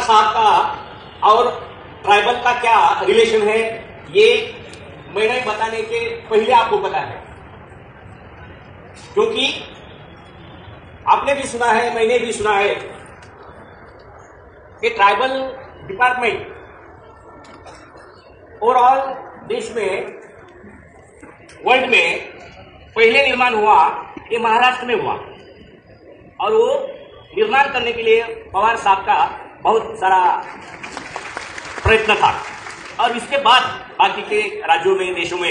साहब का और ट्राइबल का क्या रिलेशन है, ये मैंने बताने के पहले आपको पता है, क्योंकि आपने भी सुना है, मैंने भी सुना है कि ट्राइबल डिपार्टमेंट ओवरऑल देश में, वर्ल्ड में पहले निर्माण हुआ ये महाराष्ट्र में हुआ, और वो निर्माण करने के लिए पवार साहब का बहुत सारा प्रयत्न था। और इसके बाद बाकी के राज्यों में, देशों में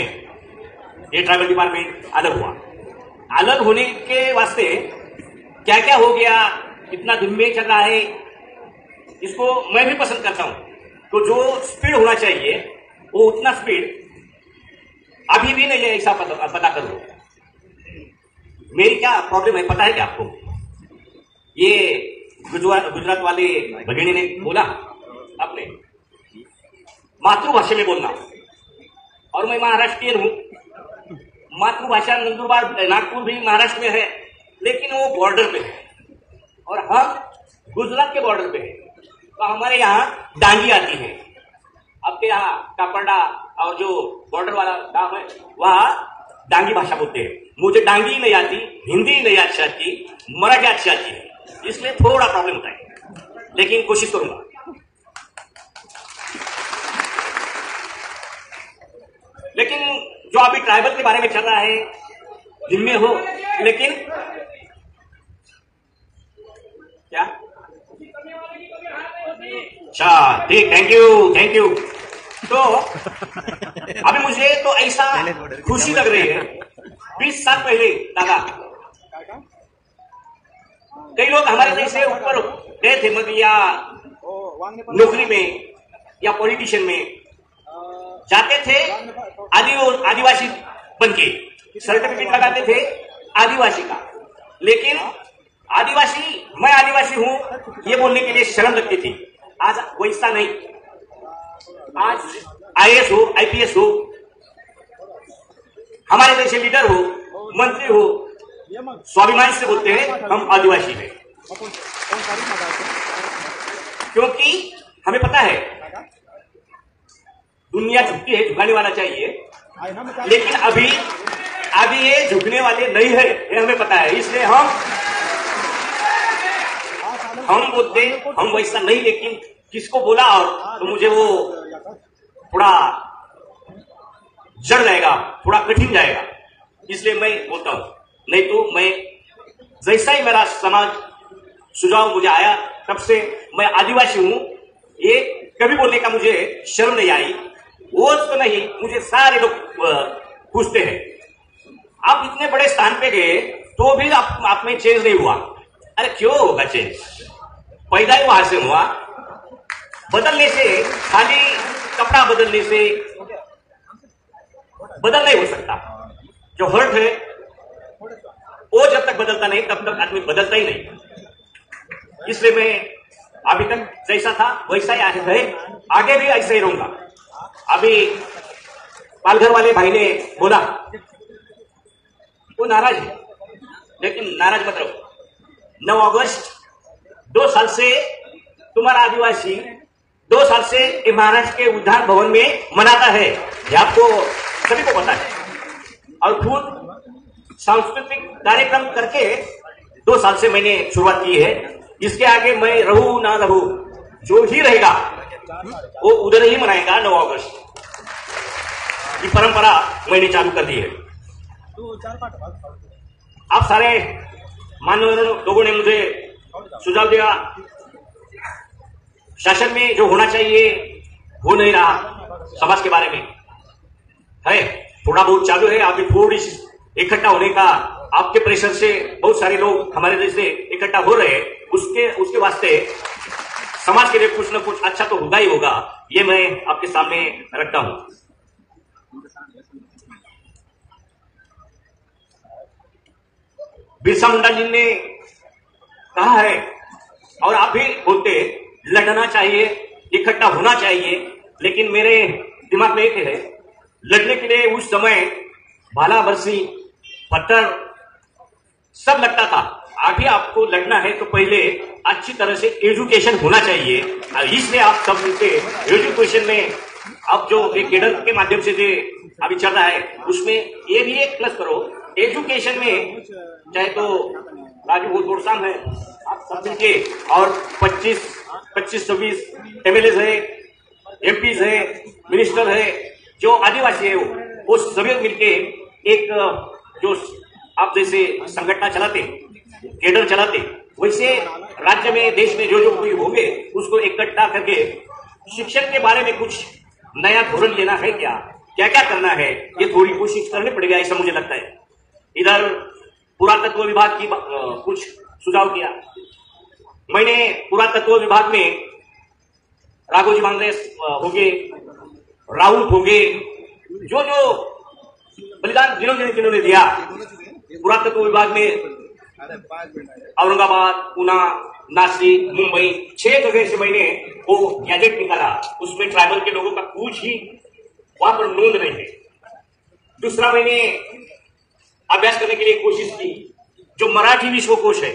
ये ट्राइबल डिपार्टमेंट अलग हुआ। अलग होने के वास्ते क्या क्या हो गया, कितना धुन में चल रहा है, इसको मैं भी पसंद करता हूं। तो जो स्पीड होना चाहिए वो उतना स्पीड अभी भी नहीं है, ऐसा पता करो। मेरी क्या प्रॉब्लम है पता है क्या आपको? ये गुजरात वाले भगिनी ने बोला अपने मातृभाषा में बोलना, और मैं महाराष्ट्रियन हूं। मातृभाषा नंदुरबार, नागपुर भी महाराष्ट्र में है, लेकिन वो बॉर्डर पे है और हम गुजरात के बॉर्डर पे है। तो हमारे यहाँ डांगी आती है, आपके यहाँ कापड़ा और जो बॉर्डर वाला गांव है वहां डांगी भाषा बोलते हैं। मुझे डांगी नहीं आती, हिंदी नहीं अच्छी आती, मराठी अच्छी आती है, इसलिए थोड़ा प्रॉब्लम होता है, लेकिन कोशिश करूंगा। लेकिन जो अभी ट्राइबल के बारे में चल रहा है, जिनमें हो, लेकिन क्या? अच्छा, ठीक, थैंक यू। तो अभी मुझे तो ऐसा खुशी लग रही है, 20 साल पहले दादा कई लोग हमारे देश से ऊपर गए थे, मतलब या नौकरी में या पॉलिटिशियन में जाते थे, आदिवासी बनके सर्टिफिकेट लगाते थे आदिवासी का। लेकिन मैं आदिवासी हूं ये बोलने के लिए शर्म लगती थी। आज वैसा नहीं, आज आईएएस हो, आईपीएस हो, हमारे देश के लीडर हो, मंत्री हो, स्वाभिमान से बोलते हैं हम आदिवासी हैं, क्योंकि हमें पता है दुनिया झुकती है, झुकाने वाला चाहिए, लेकिन अभी ये झुकने वाले नहीं है, ये हमें पता है। इसलिए हम बोलते हम वैसा नहीं, लेकिन किसको बोला और तो मुझे वो थोड़ा जड़ जाएगा, थोड़ा कठिन जाएगा, इसलिए मैं बोलता हूं। नहीं तो मैं जैसा ही मेरा समाज सुझाव मुझे आया, तब से मैं आदिवासी हूं, ये कभी बोलने का मुझे शर्म नहीं आई। वो तो नहीं, मुझे सारे लोग पूछते हैं आप इतने बड़े स्थान पे गए तो भी आप में चेंज नहीं हुआ। अरे क्यों होगा चेंज? पैदा ही वहां से हुआ, बदलने से, खाली कपड़ा बदलने से बदल नहीं हो सकता। जो हर्ट है वो जब तक बदलता नहीं तब तक आदमी बदलता ही नहीं। इसलिए मैं अभी तक जैसा था वैसा ही आगे भी ऐसा ही रहूंगा। अभी पालघर वाले भाई ने बोला वो नाराज है, लेकिन नाराज मत रहो। 9 अगस्त 2 साल साल से तुम्हारा आदिवासी 2 साल से महाराष्ट्र के उद्यान भवन में मनाता है, ये आपको सभी को पता है। और खुद सांस्कृतिक कार्यक्रम करके 2 साल से मैंने शुरुआत की है। इसके आगे मैं रहूं ना रहूं, जो ही रहेगा वो उधर ही मनाएगा 9 अगस्त। ये परंपरा मैंने चालू कर दी है। आप सारे मान्यवर लोगों ने मुझे सुझाव दिया, शासन में जो होना चाहिए हो नहीं रहा, समाज के बारे में है, थोड़ा बहुत चालू है। अभी थोड़ी इकट्ठा होने का आपके प्रेशर से बहुत सारे लोग हमारे जैसे इकट्ठा हो रहे हैं, उसके वास्ते समाज के लिए कुछ न कुछ अच्छा तो होगा ही होगा, ये मैं आपके सामने रखता हूं। बिरसा मुंडा जी ने कहा है और आप भी बोलते, लड़ना चाहिए, इकट्ठा होना चाहिए, लेकिन मेरे दिमाग में एक है, लड़ने के लिए उस समय भाला बरसी पत्थर सब लगता था। अभी आपको लड़ना है तो पहले अच्छी तरह से एजुकेशन होना चाहिए, इसलिए आप सब मिलके एजुकेशन में अब जो एक केडर के माध्यम से जो अभी चल रहा है उसमें ये भी एक प्लस करो। एजुकेशन में चाहे तो राजू गोड़साम है, आप सब मिलके, और 25-26 एमएलए है, एमपी है, मिनिस्टर है, जो आदिवासी है वो सभी मिलके एक जो आप जैसे संगठन चलाते, केडर चलाते, वैसे राज्य में देश में जो कोई होंगे उसको इकट्ठा करके शिक्षण के बारे में कुछ नया धोरण लेना है, क्या क्या करना है, ये थोड़ी कोशिश करनी पड़ेगा, ऐसा मुझे लगता है। इधर पुरातत्व विभाग की कुछ सुझाव किया मैंने। पुरातत्व विभाग में राघोजी मांगरे होंगे, राहुल होंगे, जो बलिदान जिन्होंने दिया पुरातत्व विभाग में, औरंगाबाद, पुणे, नासिक, मुंबई 6 जगह से मैंने वो गैजेट निकाला, उसमें ट्राइबल के लोगों का कुछ ही वहां पर नोंद नहीं है। दूसरा, मैंने अभ्यास करने के लिए कोशिश की, जो मराठी विश्वकोश है,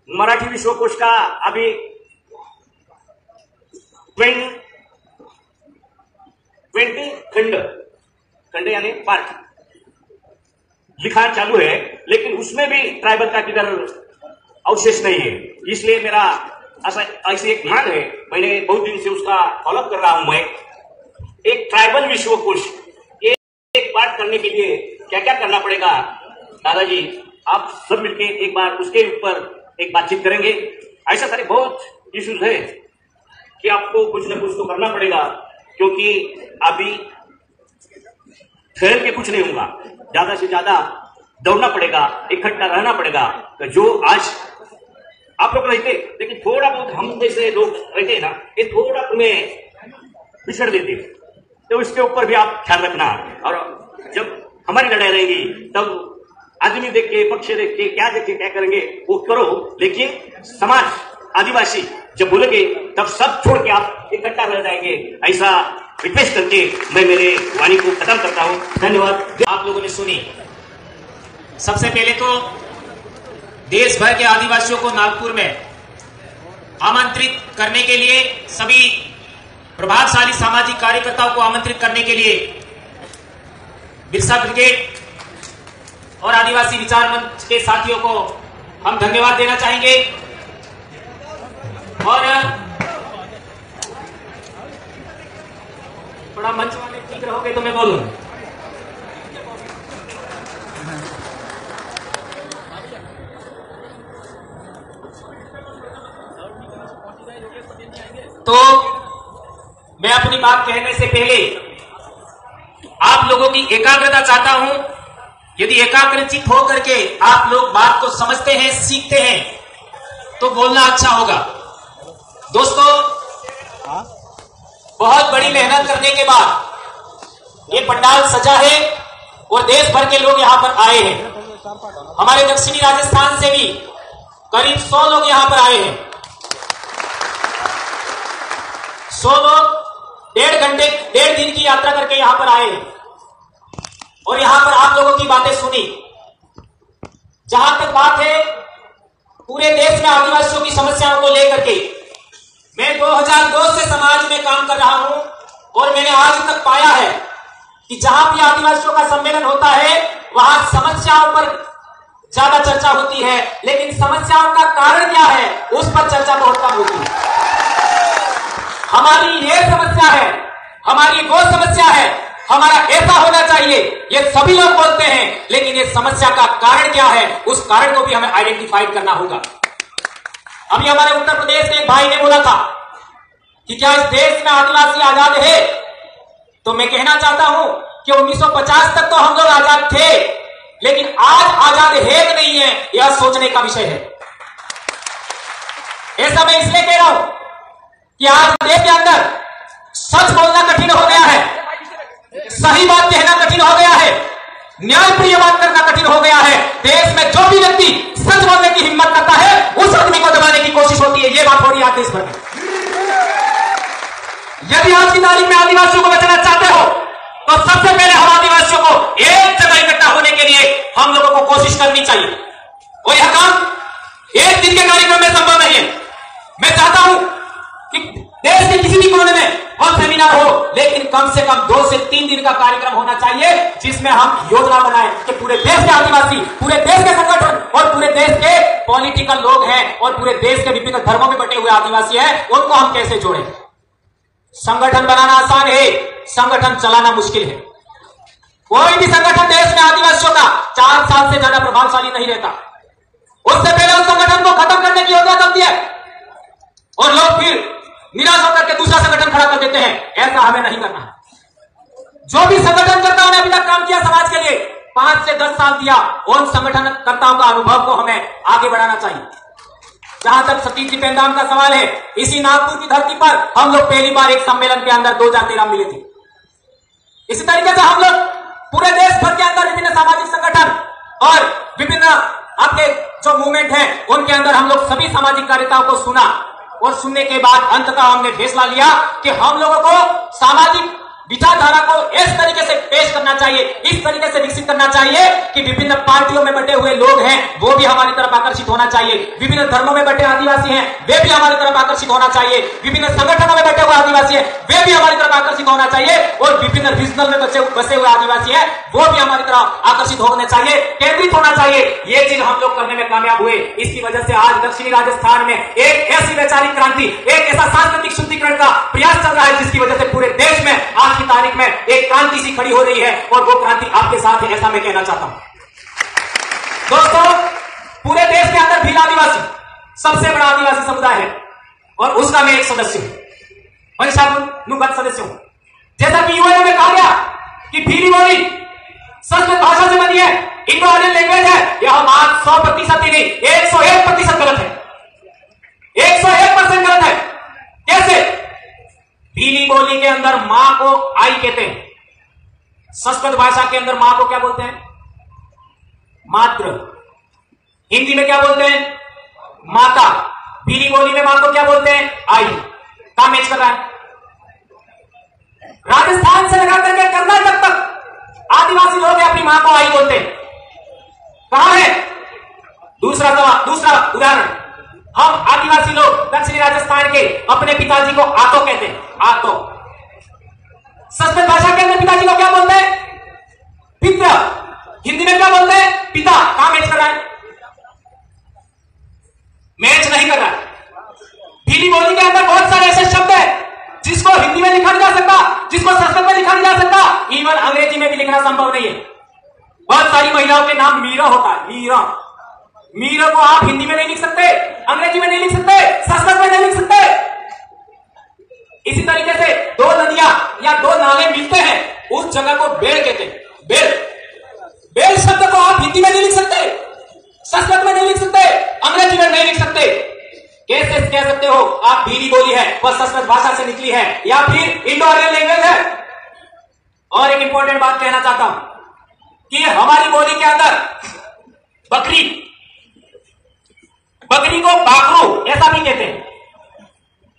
मराठी विश्वकोश का अभी 20 खंड यानी पार्ट लिखा चालू है, लेकिन उसमें भी ट्राइबल का किधर अवशेष नहीं है। इसलिए मेरा ऐसी एक मांग है, मैंने बहुत दिन से उसका फॉलोअप कर रहा हूं मैं, एक ट्राइबल विश्वकोश एक पार्ट करने के लिए क्या क्या करना पड़ेगा। दादाजी आप सब मिलके एक बार उसके ऊपर एक बातचीत करेंगे। ऐसा सारे बहुत इश्यूज है कि आपको कुछ न कुछ तो करना पड़ेगा, क्योंकि अभी ठहर के कुछ नहीं होगा, ज्यादा से ज्यादा दौड़ना पड़ेगा, इकट्ठा रहना पड़ेगा। तो जो आज आप लोग रहते, लेकिन थोड़ा बहुत हम जैसे लोग रहते हैं ना, ये थोड़ा तुम्हें पिछड़ देते, तो इसके ऊपर भी आप ख्याल रखना। और जब हमारी लड़ाई रहेगी तब आदमी देख के, पक्ष देख के, क्या देख के क्या करेंगे वो करो, लेकिन समाज आदिवासी जब बोलेंगे तब सब छोड़ के आप इकट्ठा रह जाएंगे। ऐसा रिक्वेस्ट करके मैं मेरे वाणी को खत्म करता हूं। धन्यवाद। आप लोगों ने सुनी। सबसे पहले तो देश भर के आदिवासियों को नागपुर में आमंत्रित करने के लिए, सभी प्रभावशाली सामाजिक कार्यकर्ताओं को आमंत्रित करने के लिए बिरसा ब्रिगेड और आदिवासी विचार मंच के साथियों को हम धन्यवाद देना चाहेंगे। और थोड़ा मंच वाले ठीक रहोगे तो मैं बोलूं। तो मैं अपनी बात कहने से पहले आप लोगों की एकाग्रता चाहता हूं। यदि एकाग्रचित होकर के आप लोग बात को समझते हैं, सीखते हैं, तो बोलना अच्छा होगा। दोस्तों, बहुत बड़ी मेहनत करने के बाद ये पंडाल सजा है और देश भर के लोग यहां पर आए हैं। हमारे दक्षिणी राजस्थान से भी करीब 100 लोग यहां पर आए हैं। 100 लोग 1.5 दिन की यात्रा करके यहां पर आए हैं और यहां पर आप लोगों की बातें सुनी। जहां तक बात है पूरे देश में आदिवासियों की समस्याओं को लेकर लेकर के मैं 2002 से समाज में काम कर रहा हूं और मैंने आज तक पाया है कि जहां भी आदिवासियों का सम्मेलन होता है वहां समस्याओं पर ज्यादा चर्चा होती है, लेकिन समस्याओं का कारण क्या है उस पर चर्चा बहुत कम होती है। हमारी ये समस्या है, हमारी वो समस्या है, हमारा ऐसा होना चाहिए, ये सभी लोग बोलते हैं, लेकिन ये समस्या का कारण क्या है उस कारण को भी हमें आइडेंटिफाई करना होगा। अभी हमारे उत्तर प्रदेश के एक भाई ने बोला था कि क्या इस देश में आदिवासी आजाद है, तो मैं कहना चाहता हूं कि 1950 तक तो हम लोग आजाद थे, लेकिन आज आजाद है कि नहीं है यह सोचने का विषय है। ऐसा मैं इसलिए कह रहा हूं कि आज देश के अंदर सच बोलना कठिन हो गया है, सही बात कहना कठिन हो गया है, न्यायप्रिय बात करना कठिन हो गया है। देश में जो भी व्यक्ति सच बोलने की हिम्मत करता है उस आदमी को दबाने की कोशिश होती है। यह बात हो रही है देश भर में। यदि आज की तारीख में आदिवासियों को बचाना चाहते हो तो सबसे पहले हम आदिवासियों को एक जगह इकट्ठा होने के लिए हम लोगों को कोशिश करनी चाहिए, और यह काम एक दिन के कार्यक्रम में संभव नहीं है। मैं चाहता हूं कि देश के किसी भी कोने में और सेमिनार हो, लेकिन कम से कम 2 से 3 दिन का कार्यक्रम होना चाहिए जिसमें हम योजना बनाएं कि पूरे देश के आदिवासी, पूरे देश के संगठन और पूरे देश के पॉलिटिकल लोग हैं और पूरे देश के विभिन्न धर्मों में बटे हुए आदिवासी हैं, उनको हम कैसे जोड़ें। संगठन बनाना आसान है, संगठन चलाना मुश्किल है। कोई भी संगठन देश में आदिवासियों का 4 साल से ज्यादा प्रभावशाली नहीं रहता। उससे पहले उस संगठन को खत्म करने की योजना चलती है और लोग फिर निराश होकर के दूसरा संगठन खड़ा कर देते हैं। ऐसा हमें नहीं करना। जो भी संगठन करता ने अभी तक काम किया समाज के लिए, 5 से 10 साल दिया, उन संगठनकर्ताओं का अनुभव को हमें आगे बढ़ाना चाहिए। जहां तक सतीश जी पेंदाम का सवाल है, इसी नागपुर की धरती पर हम लोग पहली बार एक सम्मेलन के अंदर 2013 मिले थे। इसी तरीके से हम लोग पूरे देश भर के अंदर विभिन्न सामाजिक संगठन और विभिन्न आपके जो मूवमेंट है उनके अंदर हम लोग सभी सामाजिक कार्यताओं को सुना, और सुनने के बाद अंततः हमने फैसला लिया कि हम लोगों को सामाजिक विचारधारा को इस तरीके से पेश करना चाहिए, इस तरीके से विकसित करना चाहिए कि विभिन्न पार्टियों में बटे हुए लोग हैं वो भी हमारी तरफ आकर्षित होना चाहिए, विभिन्न धर्मों में बटे आदिवासी हैं वे भी हमारी तरफ आकर्षित होना चाहिए, विभिन्न संगठनों में बटे हुए आदिवासी हैं वे भी हमारी तरफ आकर्षित होना चाहिए, और विभिन्न रीजनल में बसे हुए आदिवासी हैं वो भी हमारी तरफ आकर्षित होने चाहिए, केंद्रित होना चाहिए। ये चीज हम लोग करने में कामयाब हुए। इसकी वजह से आज दक्षिणी राजस्थान में एक ऐसी वैचारिक क्रांति, एक ऐसा सांस्कृतिक शुद्धिकरण का प्रयास चल रहा है जिसकी वजह से पूरे देश में आज की तारीख में एक क्रांति सी खड़ी हो रही है, और वो क्रांति आपके साथ है, ऐसा मैं कहना चाहता हूं। दोस्तों, पूरे देश के अंदर भील आदिवासी सबसे बड़ा आदिवासी समुदाय है और उसका मैं एक सदस्य हूं, वंशानुगत सदस्य हूं। जैसा कि यूएनओ में कहा गया कि भीली बोली संस्कृत भाषा से बनी है, इंडो आर्यन लैंग्वेज है, यह बात 100% ही नहीं 101% गलत है, 101% गलत है। कैसे? भीली बोली के अंदर मां को आई कहते हैं, संस्कृत भाषा के अंदर मां को क्या बोलते हैं? मात्र। हिंदी में क्या बोलते हैं? माता। भीली बोली में मां को क्या बोलते हैं? आई। कहां मैच कर रहा है? राजस्थान से लगा करके कर्नाटक तक आदिवासी लोग अपनी मां को आई बोलते हैं। कहां है? दूसरा उदाहरण, हम आदिवासी लोग दक्षिणी राजस्थान के अपने पिताजी को आतो कहते हैं, आतो। संस्कृत भाषा के अंदर पिताजी को क्या बोलते हैं? पित्र। हिंदी में क्या बोलते हैं? पिता। कहां मैच कर रहा है? मैच नहीं कर रहा है। भीली बोली के अंदर बहुत सारे ऐसे शब्द हैं जिसको हिंदी में लिखा नहीं जा सकता, जिसको संस्कृत में लिखा नहीं जा सकता, इवन अंग्रेजी में भी लिखना संभव नहीं है। बहुत सारी महिलाओं के नाम मीरा होता है, मीरा। मीरा को आप हिंदी में नहीं लिख सकते, अंग्रेजी में नहीं लिख सकते, संस्कृत में नहीं लिख सकते। इसी तरीके से 2 नदियां या 2 नाले मिलते हैं, उस जगह को बेड़ कहते हैं। बेड़ शब्द को आप हिंदी में नहीं लिख सकते, संस्कृत में नहीं लिख सकते, अंग्रेजी में नहीं लिख सकते। कैसे कह सकते हो आप भीली बोली है, वह संस्कृत भाषा से निकली है या फिर इंडो आर्यन लैंग्वेज है? और एक इंपॉर्टेंट बात कहना चाहता हूं कि हमारी बोली के अंदर बकरी को बाकरू ऐसा भी कहते हैं,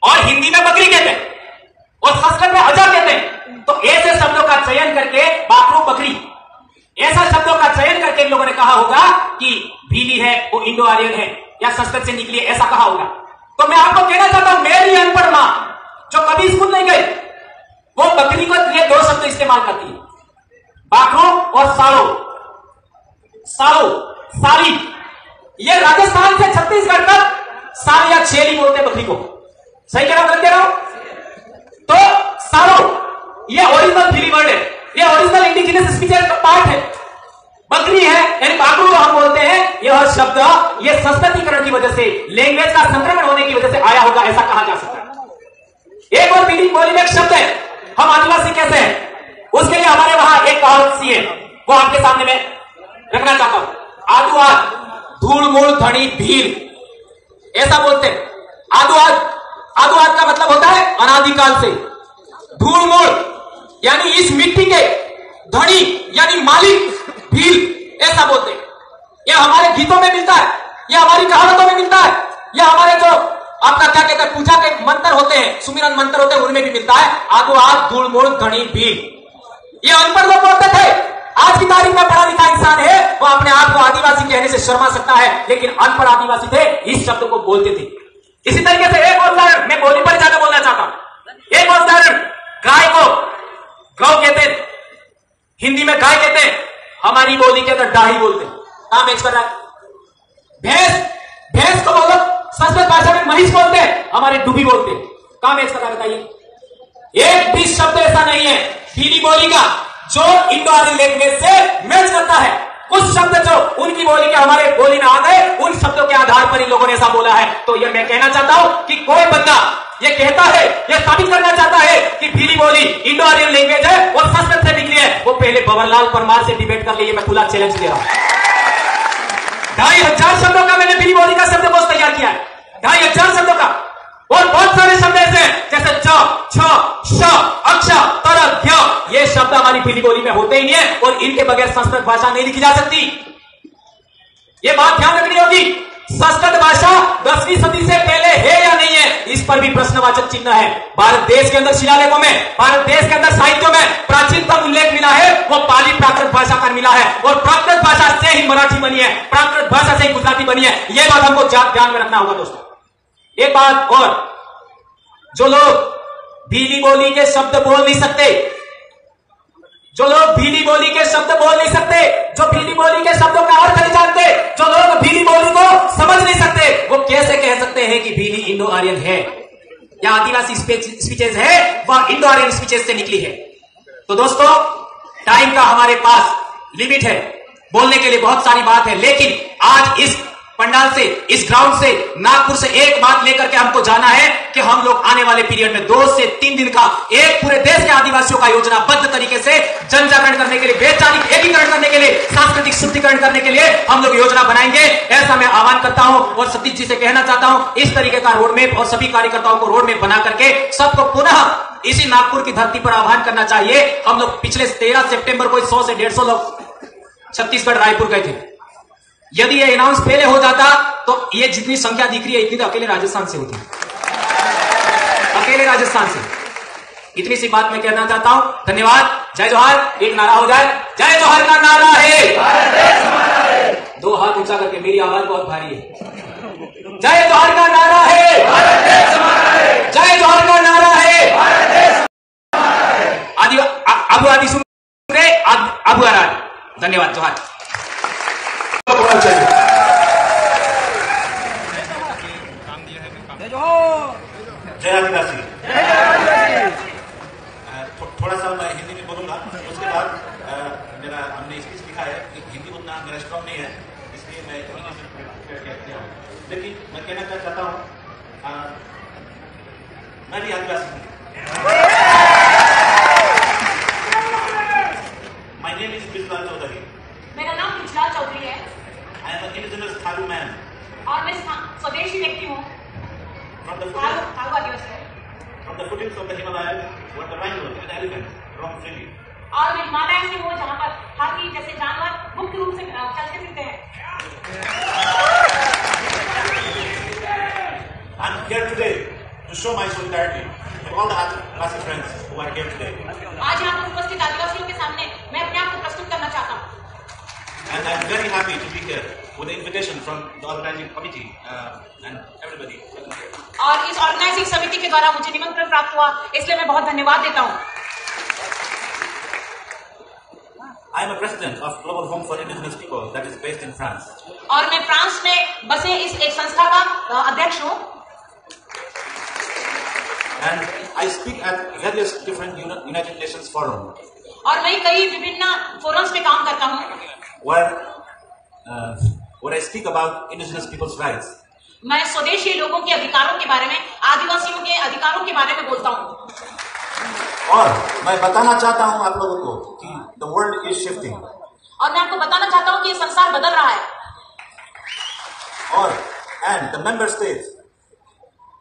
और हिंदी में बकरी कहते हैं, और संस्कृत में हजा कहते हैं। तो ऐसे शब्दों का चयन करके बाकरू बकरी ऐसा शब्दों का चयन करके इन लोगों ने कहा होगा कि भीली है वो इंडो आर्यन है या संस्कृत से निकली है, ऐसा कहा होगा। तो मैं आपको सालो, साली, ये राजस्थान से छत्तीसगढ़ तक साल या छेली बोलते हैं बकरी को। सही कह रहा हूं, गलत कह रहा हूं? तो सालो ये ओरिजिनल फिली वर्ड है, ये ओरिजिनल इंडिजिनस स्पीचेस का पार्ट है। बकरी है यानी बाकरू हम बोलते हैं, यह शब्द ये संस्कृतिकरण की वजह से, लैंग्वेज का संक्रमण होने की वजह से आया होगा, ऐसा कहा जा सकता है। एक और पीढ़ी बोली में एक शब्द है, हम आदिवासी कैसे हैं, उसके लिए हमारे वहां एक कहावत सी है, वो आपके सामने मैं रखना चाहता हूं। आदू आद, धूल मूल धनी भील, ऐसा बोलते हैं। आदू आद का मतलब होता है अनादिकाल से, धूल मूल यानी इस मिट्टी के, धनी यानी मालिक, भील ऐसा बोलते हैं। यह हमारे गीतों में मिलता है, यह हमारी कहावतों में मिलता है, यह हमारे जो आपका क्या कहते हैं पूजा के मंत्र होते हैं, सुमिरन मंत्र होते हैं, उनमें भी मिलता है। आदू आद, धूल मूल धनी भील। ये अनपढ़ लोग बोलते थे। आज की तारीख में पढ़ा लिखा इंसान है, वो अपने आप को आदिवासी कहने से शर्मा सकता है, लेकिन अनपढ़ आदिवासी थे, इस शब्द को बोलते थे। इसी तरीके से एक और उदाहरण, मैं बोली पर ज्यादा बोलना चाहता हूं। एक और उदाहरण, गाय को गौ कहते हैं, हिंदी में गाय कहते हैं, हमारी बोली के अंदर डाही बोलते हैं। कहां मैच कर रहा है? भैंस को बोलो संस्कृत भाषा में महिष बोलते हैं, हमारे डुबी बोलते हैं। कहां मैच कर रहा है बताइए? एक भी शब्द ऐसा नहीं है भीली बोली का जो इंडो आर्यन लैंग्वेज से मैच करता है। कुछ शब्द जो उनकी बोली के हमारे बोली में आ गए, उन शब्दों के आधार पर इन लोगों ने ऐसा बोला है। तो ये मैं कहना चाहता हूं कि कोई बंदा ये कहता है, ये साबित करना चाहता है कि भीली बोली इंडो आर्यन लैंग्वेज है और संस्कृत से निकली है, वो पहले बबरलाल परमार से डिबेट कर लिए। मैं खुला चैलेंज दे रहा हूं। 2500 शब्दों का मैंने भीली बोली का शब्दकोश तैयार किया है, 2500 शब्दों का, और बहुत सारे शब्द ऐसे हैं जैसे च, छ, श, अक्ष, तर, ध्य, ये शब्द हमारी भीली बोली में होते ही नहीं है और इनके बगैर संस्कृत भाषा नहीं लिखी जा सकती। ये बात ध्यान रखनी होगी। संस्कृत भाषा 10वीं सदी से पहले है या नहीं है, इस पर भी प्रश्नवाचक चिन्ह है। भारत देश के अंदर शिलालेखों में, भारत देश के अंदर साहित्यों में प्राचीनतम उल्लेख मिला है, वो पाली प्राकृत भाषा का मिला है, और प्राकृत भाषा से ही मराठी बनी है, प्राकृत भाषा से ही गुजराती बनी है। यह बात हमको ध्यान में रखना होगा दोस्तों। एक बात और, जो लोग भीली बोली के शब्द बोल नहीं सकते, जो लोग भीली बोली के शब्द बोल नहीं सकते, जो भीली बोली के शब्दों का अर्थ नहीं जानते, जो लोग भीली बोली को समझ नहीं सकते, वो कैसे कह सकते हैं कि भीली इंडो आर्यन है या आदिवासी स्पीचेज है, वह इंडो आर्यन स्पीचेज से निकली है। तो दोस्तों, टाइम का हमारे पास लिमिट है, बोलने के लिए बहुत सारी बात है, लेकिन आज इस पंडाल से, इस ग्राउंड से, नागपुर से एक बात लेकर के हमको जाना है कि हम लोग आने वाले पीरियड में 2 से 3 दिन का एक पूरे देश के आदिवासियों का योजनाबद्ध तरीके से जन जागरण करने के लिए, वैचारिक एकीकरण करने के लिए, सांस्कृतिक शुद्धिकरण करने के लिए हम लोग योजना बनाएंगे। ऐसा मैं आह्वान करता हूं और सतीश जी से कहना चाहता हूं, इस तरीके का रोड मैप और सभी कार्यकर्ताओं को रोड मैप बना करके सबको पुनः इसी नागपुर की धरती पर आह्वान करना चाहिए। हम लोग पिछले 13 सितंबर को 100 से 150 लोग छत्तीसगढ़ रायपुर गए थे। यदि ये अनाउंस पहले हो जाता तो ये जितनी संख्या दिख रही है इतनी तो अकेले राजस्थान से होती, अकेले राजस्थान से। इतनी सी बात मैं कहना चाहता हूं। धन्यवाद। जय जोहार। एक नारा हो जाए, जय जोहार का नारा है। 2 हाथ ऊंचा करके, मेरी आवाज बहुत भारी है। जय जोहार का नारा है, जय जोहार का नारा है। अबू आदि सुन रहे, अबू आराध। धन्यवाद। जोहार। होना चाहिए। जय आदिवासी। थोड़ा सा मैं हिंदी में बोलूंगा, उसके बाद मेरा हमने स्पीच लिखा है कि हिंदी उतना मेरा स्ट्रॉन्ग नहीं है, इसलिए मैं किया हूँ। लेकिन मैं कहना चाहता हूँ, मैं भी आदिवासी हूँ। My name is Bijlal Chaudhary. मेरा नाम बिजलाल चौधरी है। I am an indigenous Tharu man. और मैं स्वदेशी व्यक्ति हूँ। From the footings of the Himalayas, where the rhinos and elephants roam freely. और मैं हिमालय से हूँ जहाँ पर हाथी जैसे जानवर मुख्य रूप से चलते फिरते हैं। I'm here today to show my solidarity to all the Adivasi friends who are here today. आज यहाँ पर उपस्थित आदिवासियों के सामने मैं अपने आप को प्रस्तुत करना चाहता हूँ। And I'm very happy to be here with the invitation from the organizing committee and everybody. और इस ऑर्गेनाइजिंग समिति के द्वारा मुझे निमंत्रण प्राप्त हुआ, इसलिए मैं बहुत धन्यवाद देता हूँ। I am a president of Global Home for Indigenous People that is based in France. और मैं फ्रांस में बसे इस एक संस्था का अध्यक्ष हूँ. And I speak at various different United Nations forums. और मैं कई विभिन्न फोरम्स में काम करता हूँ. Where I speak about indigenous people's rights. मैं स्वदेशी लोगों के अधिकारों के बारे में, आदिवासियों के अधिकारों के बारे में बोलता हूँ. और मैं बताना चाहता हूँ आप लोगों को कि the world is shifting. और मैं आपको बताना चाहता हूँ कि ये संसार बदल रहा है. और and the member states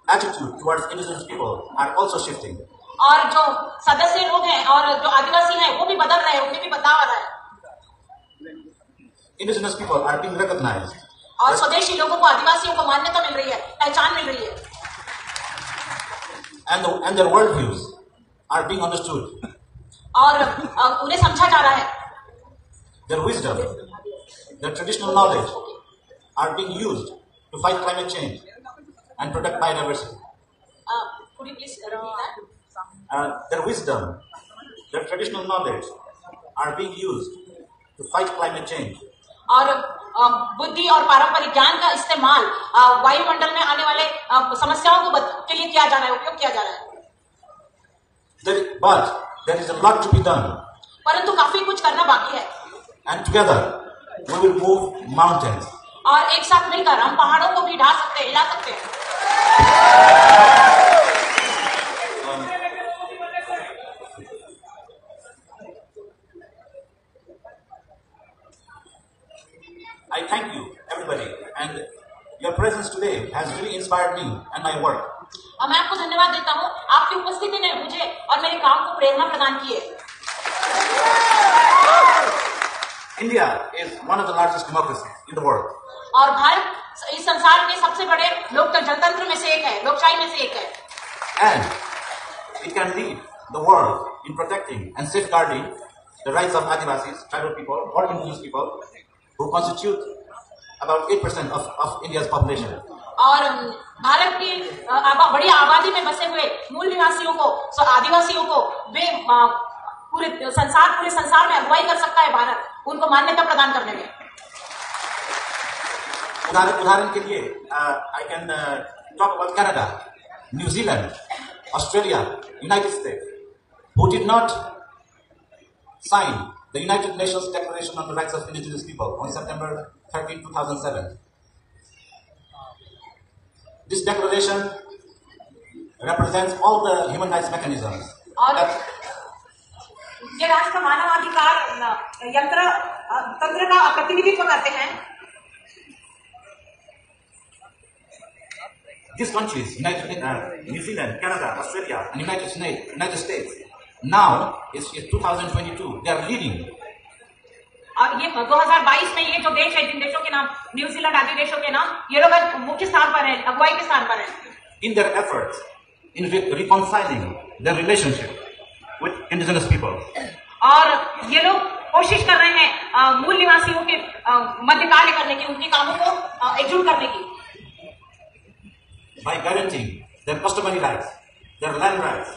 attitude towards indigenous people are also shifting. और जो सदस्य लोग हैं और जो आदिवासी हैं वो भी बदल रहे हैं, उनमें भी बदलाव आ रहा है. Indigenous people are being recognized. और स्वदेशी लोगों को, आदिवासियों को मान्यता मिल रही है, पहचान मिल रही है. And their worldviews are being understood. और उन्हें समझा जा रहा है. Their wisdom, their traditional knowledge are being used to fight climate change and protect biodiversity. Could you please repeat that? Their wisdom, their traditional knowledge are being used to fight climate change. और बुद्धि और पारंपरिक ज्ञान का इस्तेमाल वायुमंडल में आने वाले समस्याओं के लिए किया जा रहा है, उपयोग किया जा रहा है. But there is a lot to be done. परंतु काफी कुछ करना बाकी है. And together we will move mountains. और एक साथ मिलकर हम पहाड़ों को भी ढा सकते हैं, हिला सकते हैं. I thank you, everybody, and your presence today has really inspired me and my work. और मैं आपको धन्यवाद देता हूँ. आपकी उपस्थिति ने मुझे और मेरे काम को प्रेरणा प्रदान की है. India is one of the largest democracies in the world. और भारत इस संसार के सबसे बड़े जनतंत्र में से एक है, लोकशाही में से एक है. And it can lead the world in protecting and safeguarding the rights of Adivasis, tribal people, or indigenous people who constitute about 8% of India's population. और भारत की बड़ी आबादी में बसे हुए मूल निवासियों को, आदिवासियों को वे पूरे संसार में अगुवाई कर सकता है भारत, उनको मान्यता प्रदान करने में. उदाहरण के लिए I can talk about Canada, New Zealand, Australia, United States, who did not sign the United Nations Declaration on the Rights of Indigenous People on September 13, 2007. This declaration represents all the human rights mechanisms. ये राष्ट्र मानवाधिकार तंत्र का प्रतिनिधित्व करते हैं. These countries, New Zealand, Canada, Australia, and United States, now is 2022. They are leading. और ये 2022 में ये जो देश है, जिन देशों के नाम न्यूजीलैंड आदि देशों के नाम, ये लोग मुख्य स्थान पर हैं, अगुवाई के स्थान पर हैं. In their efforts in reconciling their relationship with indigenous people. और ये लोग कोशिश कर रहे हैं मूल निवासियों के मध्य कार्य करने की, उनके कामों को एकजुट करने की. By guaranteeing their customary rights, their land rights,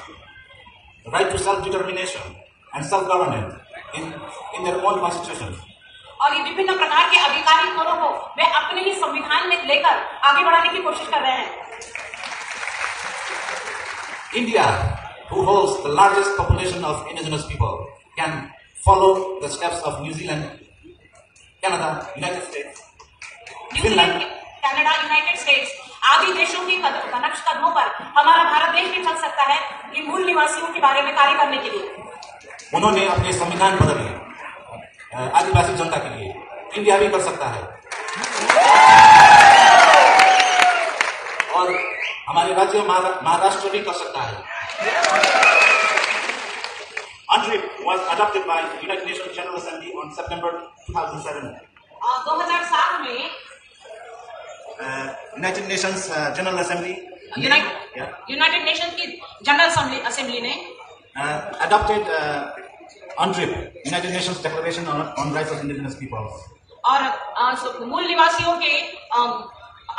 the right to self-determination and self-governance in their own constitutions. और ये विभिन्न प्रकार के अधिकारी कोरों को वे अपने ही संविधान में लेकर आगे बढ़ाने की कोशिश कर रहे हैं. India, who holds the largest population of indigenous people, can follow the steps of New Zealand, Canada, United States, New Zealand, Canada, United states आदि देशों के नक्श कदमों पर हमारा भारत देश भी चल सकता है इन मूल निवासियों के बारे में कार्य करने के लिए. उन्होंने अपने संविधान बदले आदिवासी जनता के लिए. इंडिया भी कर सकता है और हमारे राज्य महाराष्ट्र भी कर सकता है. UNDRIP was adopted by United Nations General Assembly on September 2007. 2007 में United Nations General Assembly, United nation की जनरल असेंबली ने adopted UNDRIP, United Nations Declaration on Rights of Indigenous Peoples. और मूल निवासियों के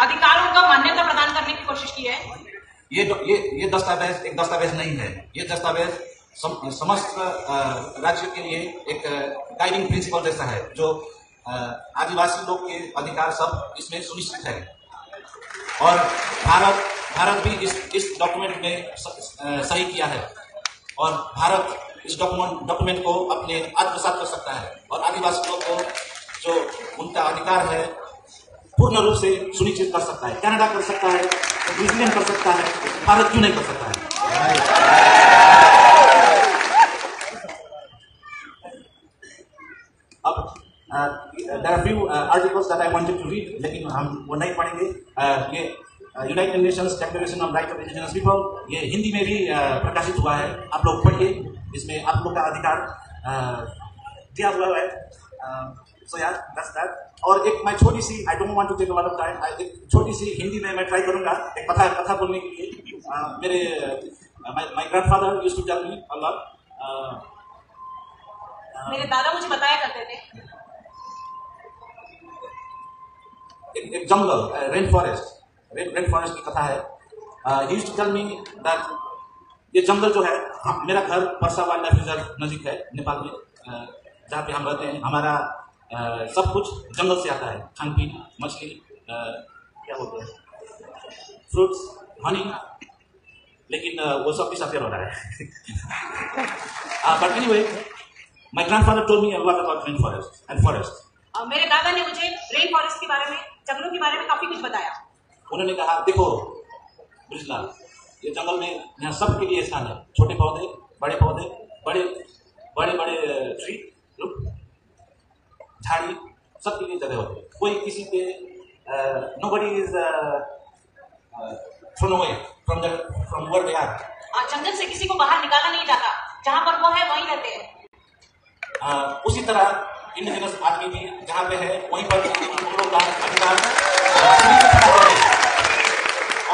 अधिकारों का मान्यता प्रदान करने की कोशिश की है. ये दस्तावेज एक दस्तावेज नहीं है. ये दस्तावेज समस्त राज्य के लिए एक गाइडिंग प्रिंसिपल जैसा है, जो आदिवासी लोग के अधिकार सब इसमें सुनिश्चित है। और भारत भी इस डॉक्यूमेंट में सही किया है, और भारत इस डॉक्यूमेंट को अपने आत्मसात कर सकता है और आदिवासी लोग को जो उनका अधिकार है पूर्ण रूप से सुनिश्चित कर सकता है। कनाडा कर सकता है, न्यूजीलैंड कर सकता है, भारत क्यों नहीं कर सकता है? अब there are few articles that I wanted to read, लेकिन हम वो नहीं पढ़ेंगे। ये United Nations declaration on right of indigenous people, ये हिंदी में भी प्रकाशित हुआ है, आप लोग पढ़िए, इसमें आप लोग का अधिकार दिया हुआ है। सो यार दैट्स दैट। और एक मैं छोटी सी, I don't want to take a lot of time, एक छोटी सी हिंदी में मैं ट्राई करूंगा एक कथा बोलने के लिए। मेरे my grandfather used to tell me a lot. मेरे दादा मुझे बताया करते थे, एक जंगल, रेन फॉरेस्ट की कथा है। He used to tell me that ये जंगल जो है, मेरा घर परसा वाइल्ड लाइफ रिजर्व नजीक है नेपाल में, जहाँ पे हम रहते हैं। हमारा सब कुछ जंगल से आता है, खान पीन, मछली, क्या बोलते हैं, फ्रूट्स, हनी, लेकिन वो सब डिसअपियर हो रहा है। But anyway, my grandfather told me a lot about rain forest and forest. मेरे दादा ने मुझे रेन फॉरेस्ट के बारे में, जंगलों के बारे में काफी कुछ बताया। उन्होंने कहा, देखो ब्रिजलाल, ये जंगल में यहाँ सबके लिए स्थान है, छोटे पौधे, बड़े पौधे, बड़े ट्री, झाड़ी, सबके लिए जगह होती है। कोई किसी पे nobody is thrown away from where they are। जंगल से किसी को बाहर निकाला नहीं जाता, जहाँ पर वो है वहीं रहते हैं। उसी तरह इंडिजिनस आदमी भी जहाँ पे है वहीं पर हम लोग का अधिकार,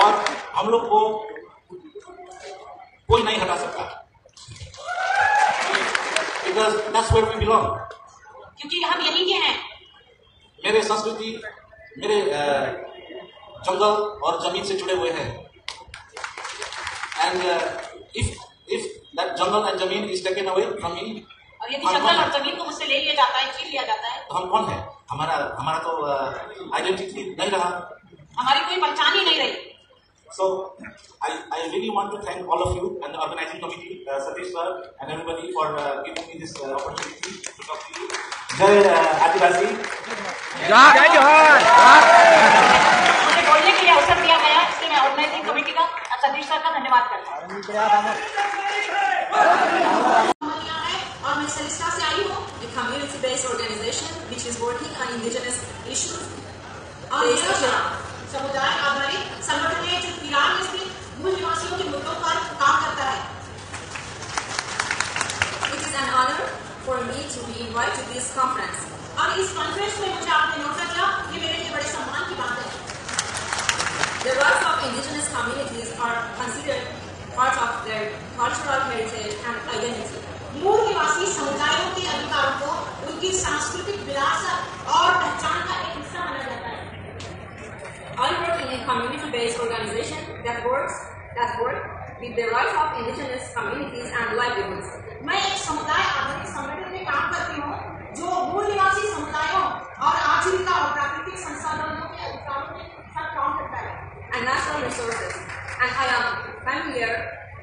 और हम लोग को कोई नहीं हटा सकता, because that's where we belong। क्योंकि हम यहीं के हैं। मेरे संस्कृति, मेरे जंगल और जमीन से जुड़े हुए हैं। And if that jungle and जमीन is taken away from me, और यदि जंगल और जमीन को मुझसे ले लिया जाता है, छीन लिया जाता है, तो हम कौन है? हमारा तो आइडेंटिटी नहीं रहा, हमारी कोई पहचान ही नहीं रही। So I really want to thank all of you and the organizing committee, Satish sir and everybody for giving me this opportunity to talk to you। जय आदिवासी, जय जोहार। मुझे बोलने के लिए अवसर दिया गया, इसलिए मैं ऑर्गेनाइजिंग कमेटी का और सतीश सर का धन्यवाद करता हूँ। और मैं सरिस्ता से आई हूँ, a community-based organization which is working on indigenous issues। और समुदाय आधारित संगठन है जो ईरान में स्थित मूल निवासियों के मुद्दों पर काम करता है। It is an honor for me to be invited to this conference। और इस कॉन्फ्रेंस में मुझे आपने न्योता दिया, ये मेरे लिए बड़े सम्मान की बात है। The rights of indigenous communities are considered part of their cultural heritage and identity। मूल निवासी समुदायों के अधिकारों को उनकी सांस्कृतिक विरासत और पहचान का एक हिस्सा माना जाता है। I work in a community-based organization that work with the rights of indigenous communities and livelihoods। मैं एक समुदाय आधारित संगठन में काम करती हूँ जो मूल निवासी समुदायों और आजीविका और प्राकृतिक संसाधनों के अधिकारों के साथ काम करता है। And natural resources, and I am familiar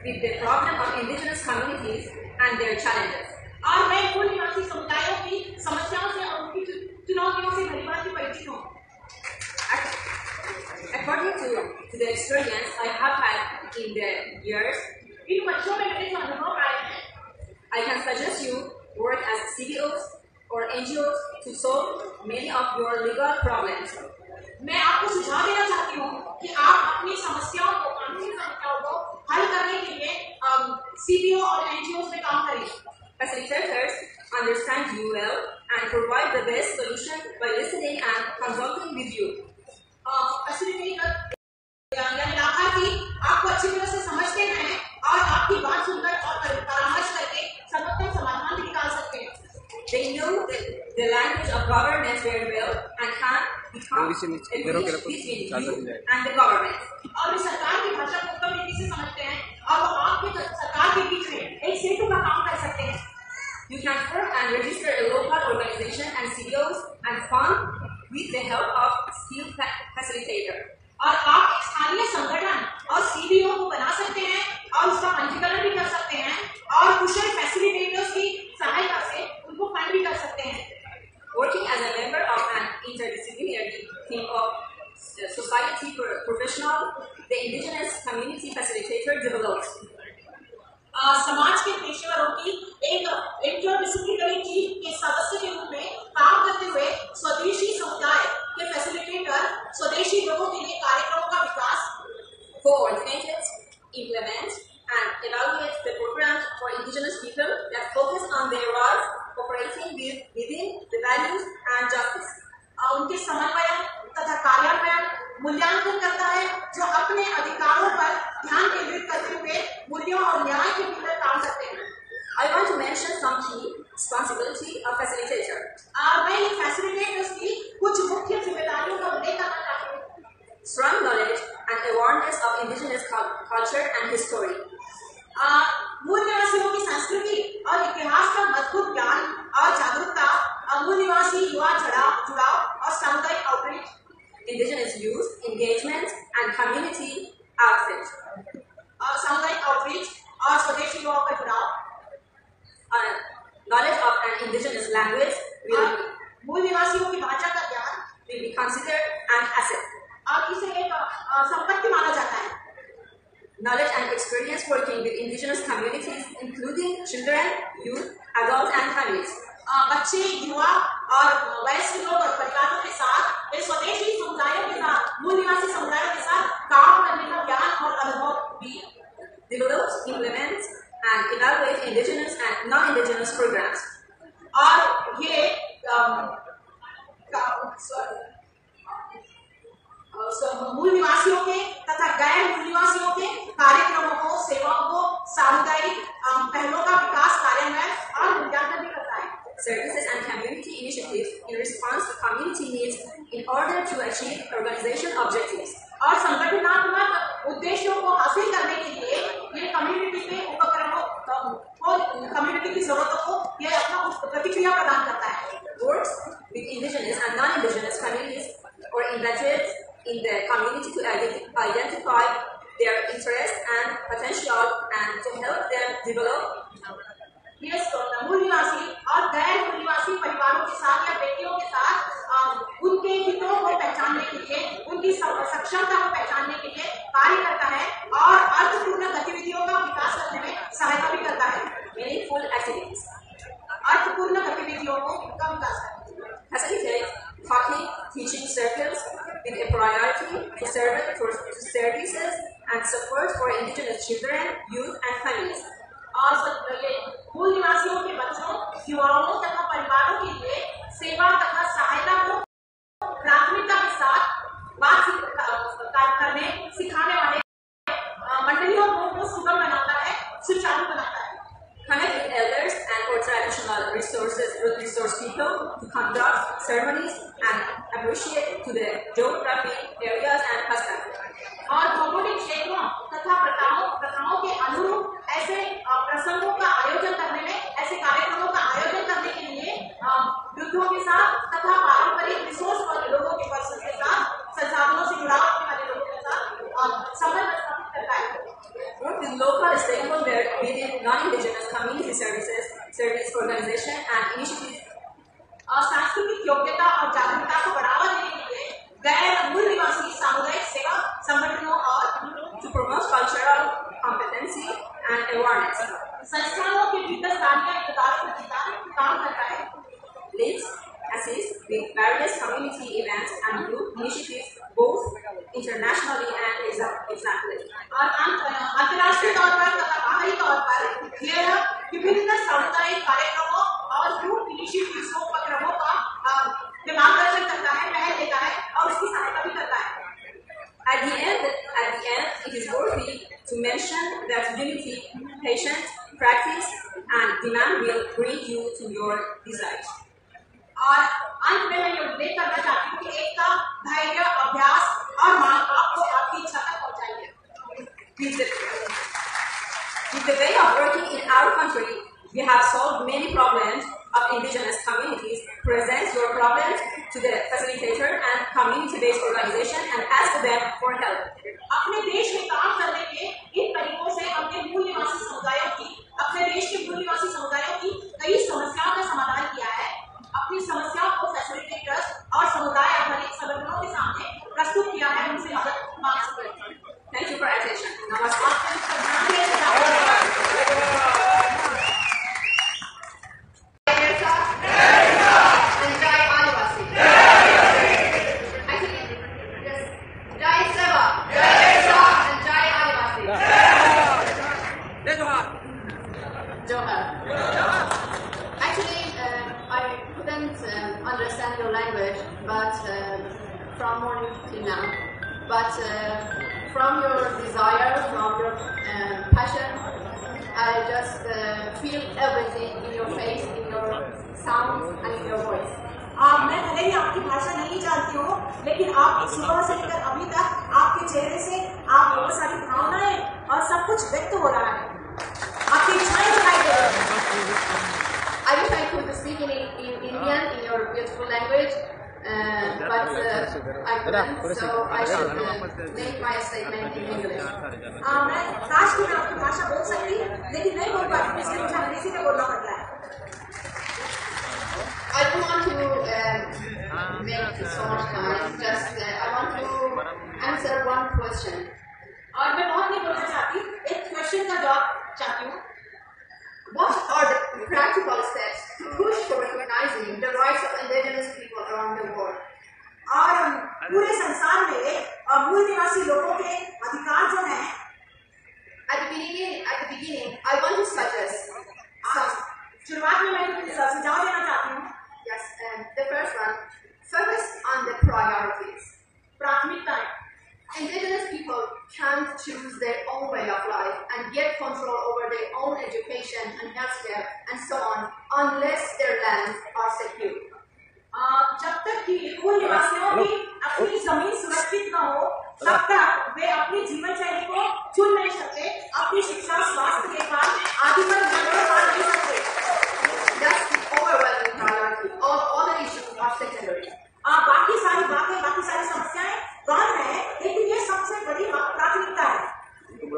with the problem of indigenous communities and their challenges। और मैं मूल निवासी समुदायों की समस्याओं से और उनकी चुनौतियों से भलीभांति परिचित हूँ। According to the experience I have had in the years, इन वर्षों में मेरे जो अनुभव आए हैं, I can suggest you work as CBOs or NGOs to solve many of your legal problems। मैं आपको सुझाव देना चाहती हूँ कि आप अपनी समस्याओं को, कानूनी समस्याओं को हल करने के लिए CBO और NGOs में काम करें। Facilitators understand you well and provide the best solution by listening and consulting with you। यानी लाभार्थी आपको अच्छी तरह से समझते हैं और आपकी बात सुनकर और परामर्श करके सर्वोत्तम समाधान भी निकाल सकते हैं। They know the language of government very well and can become a bridge between you and the government। और वे सरकार की भाषा को उत्तम रीति से समझते हैं और वो आपकी सरकार के बीच में एक सेतु का We can form and register a local organization and CBOs and fund with the help of skilled facilitator. और आप एक स्थानीय संगठन और सीबीओ को बना सकते हैं और उसका पंजीकरण भी कर सकते हैं और कुशल फैसिलिटेटर्स की सहायता से उनको फंड भी कर सकते हैं. Working as a member of an interdisciplinary team of society professional, the indigenous community facilitator develops. समाज के पेशेवरों की एक इंटरडिसिप्लिनरी टीम के सदस्य के रूप में काम करते हुए स्वदेशी समुदाय के फैसिलिटेटर स्वदेशी लोगों के लिए कार्यक्रमों का विकास, coordinates, implements, and evaluates the programs for indigenous people that focus on their rights, operating within the values and justice. उनके समन्वयन तथा कार्यान्वयन मूल्यांकन करता है जो अपने अधिकारों पर ध्यान केंद्रित करते हुए मूल्यों और न्याय के भीतर काम करते हैं. I want to mention some key responsibility of facilitator. मैं इन फैसिलिटेटर्स की कुछ मुख्य जिम्मेदारियों का उल्लेख करना चाहती हूँ. Strong knowledge and awareness of indigenous culture and history. मूल निवासियों की संस्कृति और इतिहास का मजबूत ज्ञान और जागरूकता, मूल निवासी युवा जुड़ाव और सामुदायिक outreach. Indigenous youth engagement and community outreach. सामुदायिक आउटरीच और स्वदेशी युवाओं का जुड़ाव. Knowledge of an indigenous language will मूल निवासियों की भाषा का ज्ञान be considered an asset. और इसे एक संपत्ति माना जाता है. Knowledge and experience working with indigenous communities, including children, youth, adults, and families. बच्चे, युवा और वयस्क लोग और परिवारों के साथ वे स्वदेशी समुदायों के साथ मूल निवासी समुदायों के साथ काम करने का ज्ञान और अनुभव भी. Develops, implements, and evaluate indigenous and non-indigenous programs. और ये मूल निवासियों के तथा गैर मूल निवासियों के कार्यक्रमों को, सेवाओं को, सामुदायिक पहलों का विकास, कार्यान्वयन और मूल्यांकन भी करता है. Services and community initiatives in response to community needs in order to achieve organization objectives. और संगठनात्मक उद्देश्यों को हासिल करने के लिए ये कम्युनिटी के उपक्रमों को, कम्युनिटी की जरूरतों को ये अपना प्रतिक्रिया प्रदान करता है. Works with indigenous and non-indigenous communities or individuals in the community to identify their interests and potential and to help them develop. ये मूल निवासी और गैर मूल निवासी परिवारों के साथ या व्यक्तियों के साथ उनके हितों को पहचानने के लिए, उनकी सक्षमता को पहचानने के लिए कार्य करता है और अर्थपूर्ण गतिविधियों का विकास करने में सहायता भी करता है. Meaningful activities. अर्थपूर्ण गतिविधियों का विकास करता है. Facilitate talking, teaching circles with a priority to services and support for indigenous children, youth, and families. और ये मूल निवासियों के बच्चों, युवाओं तथा परिवारों के लिए सेवा तथा सहायता को प्राथमिकता के साथ बातचीत करने सिखाने वाले मंडलियों को सुगम बनाता है, सुचारू बनाता है. Connect with elders and or traditional resource people to conduct ceremonies and appreciate to the geographic areas and customs. और भौगोलिक क्षेत्रों तथा प्रथाओं के अनुरूप ऐसे प्रसंगों का आयोजन करने में, ऐसे कार्यक्रमों का आयोजन करने के लिए वृद्धों के साथ तथा पारंपरिक रिसोर्स वाले लोगों के पर्सन के साथ, संसाधनों से जुड़ाव रखने वाले लोगों के साथ संबंध स्थापित करता है. Work with local stakeholders within non-indigenous community service organization and initiatives. सांस्कृतिक योग्यता और जागरूकता को बढ़ावा देने के लिए गैर मूल निवासी सामुदायिक सेवा संगठनों और to promote cultural competency and awareness. संस्थानों के भीतर स्थानीय विकास का काम करता है. Leads, assist with various community events and group initiatives both internationally and externally. और अंतर्राष्ट्रीय तौर पर तथा बाहरी तौर पर यह विभिन्न सामुदायिक कार्यक्रमों और ग्रुप इनिशिएटिव्स उपक्रमों का मार्गदर्शन करता है, पहल देता है और उसकी सहायता भी करता है. At the end, it is worthy to mention that unity, patience, practice, and demand will bring you to your desires. और अंत में मैं ये उल्लेख करना चाहती हूँ कि एकता, धैर्य, अभ्यास और मांग आपको आपकी इच्छा तक पहुँचाएंगे. With the way of working in our country, We have solved many problems of indigenous communities. Present your problems to the facilitator and community-based organization and ask them for help. अपने देश में काम करने के इन तरीकों से हमने मूल निवासी समुदायों की, अपने देश के मूल निवासी समुदायों की कई समस्याओं का समाधान किया है। अपनी समस्याओं को फैसिलिटेटर्स और समुदाय आधारित संगठनों के सामने प्रस्तुत किया है, उनसे मदद मांग सकते हैं। Thank you for attention. Namaskar. Understand your language, but from morning till now. But from your desire, from your passion, I just feel everything in your face, in your sound, and in your voice. मैं भले ही आपकी भाषा नहीं जानती हूँ, लेकिन आप सुबह से लेकर अभी तक आपके चेहरे से आप बहुत सारी भावनाएं और सब कुछ व्यक्त हो रहा है। आपकी इच्छाएं दिखाई दे रही हैं। I wish I could speak in Indian, in your beautiful language, but I couldn't, so I should make my statement in English. मैं काश कि मैं आपकी भाषा बोल सकती, लेकिन नहीं बोल पाती, इसलिए मुझे अंग्रेजी में बोलना पड़ रहा है। I don't want to make so much time. Just I want to answer one question. और मैं बहुत नहीं बोलना चाहती, एक क्वेश्चन का जवाब चाहती हूँ। What are the practical steps to push for recognizing the rights of indigenous people around the world? और पूरे संसार में मूल निवासी लोगों के अधिकार जो हैं, At the beginning, I want to suggest some. शुरुआत में मैं कुछ सुझाव देना चाहती हूँ। Yes, the first one, focus on the priorities. प्राथमिकताएं। Indigenous people can't choose their own way of life and get control over their own education and healthcare and so on unless their lands are secure. जब तक कि मूल निवासियों की अपनी जमीन सुरक्षित न हो, तब तक वे अपनी जीवन शैली को चुन नहीं सकते, अपनी शिक्षा, स्वास्थ्य देखभाल आदि पर निर्भर नहीं सकते। That's the overwhelming priority. All other issues are secondary. बाकी सारी बातें, बाकी सारी समस्याएं गौण है, लेकिन ये सबसे बड़ी प्राथमिकता है।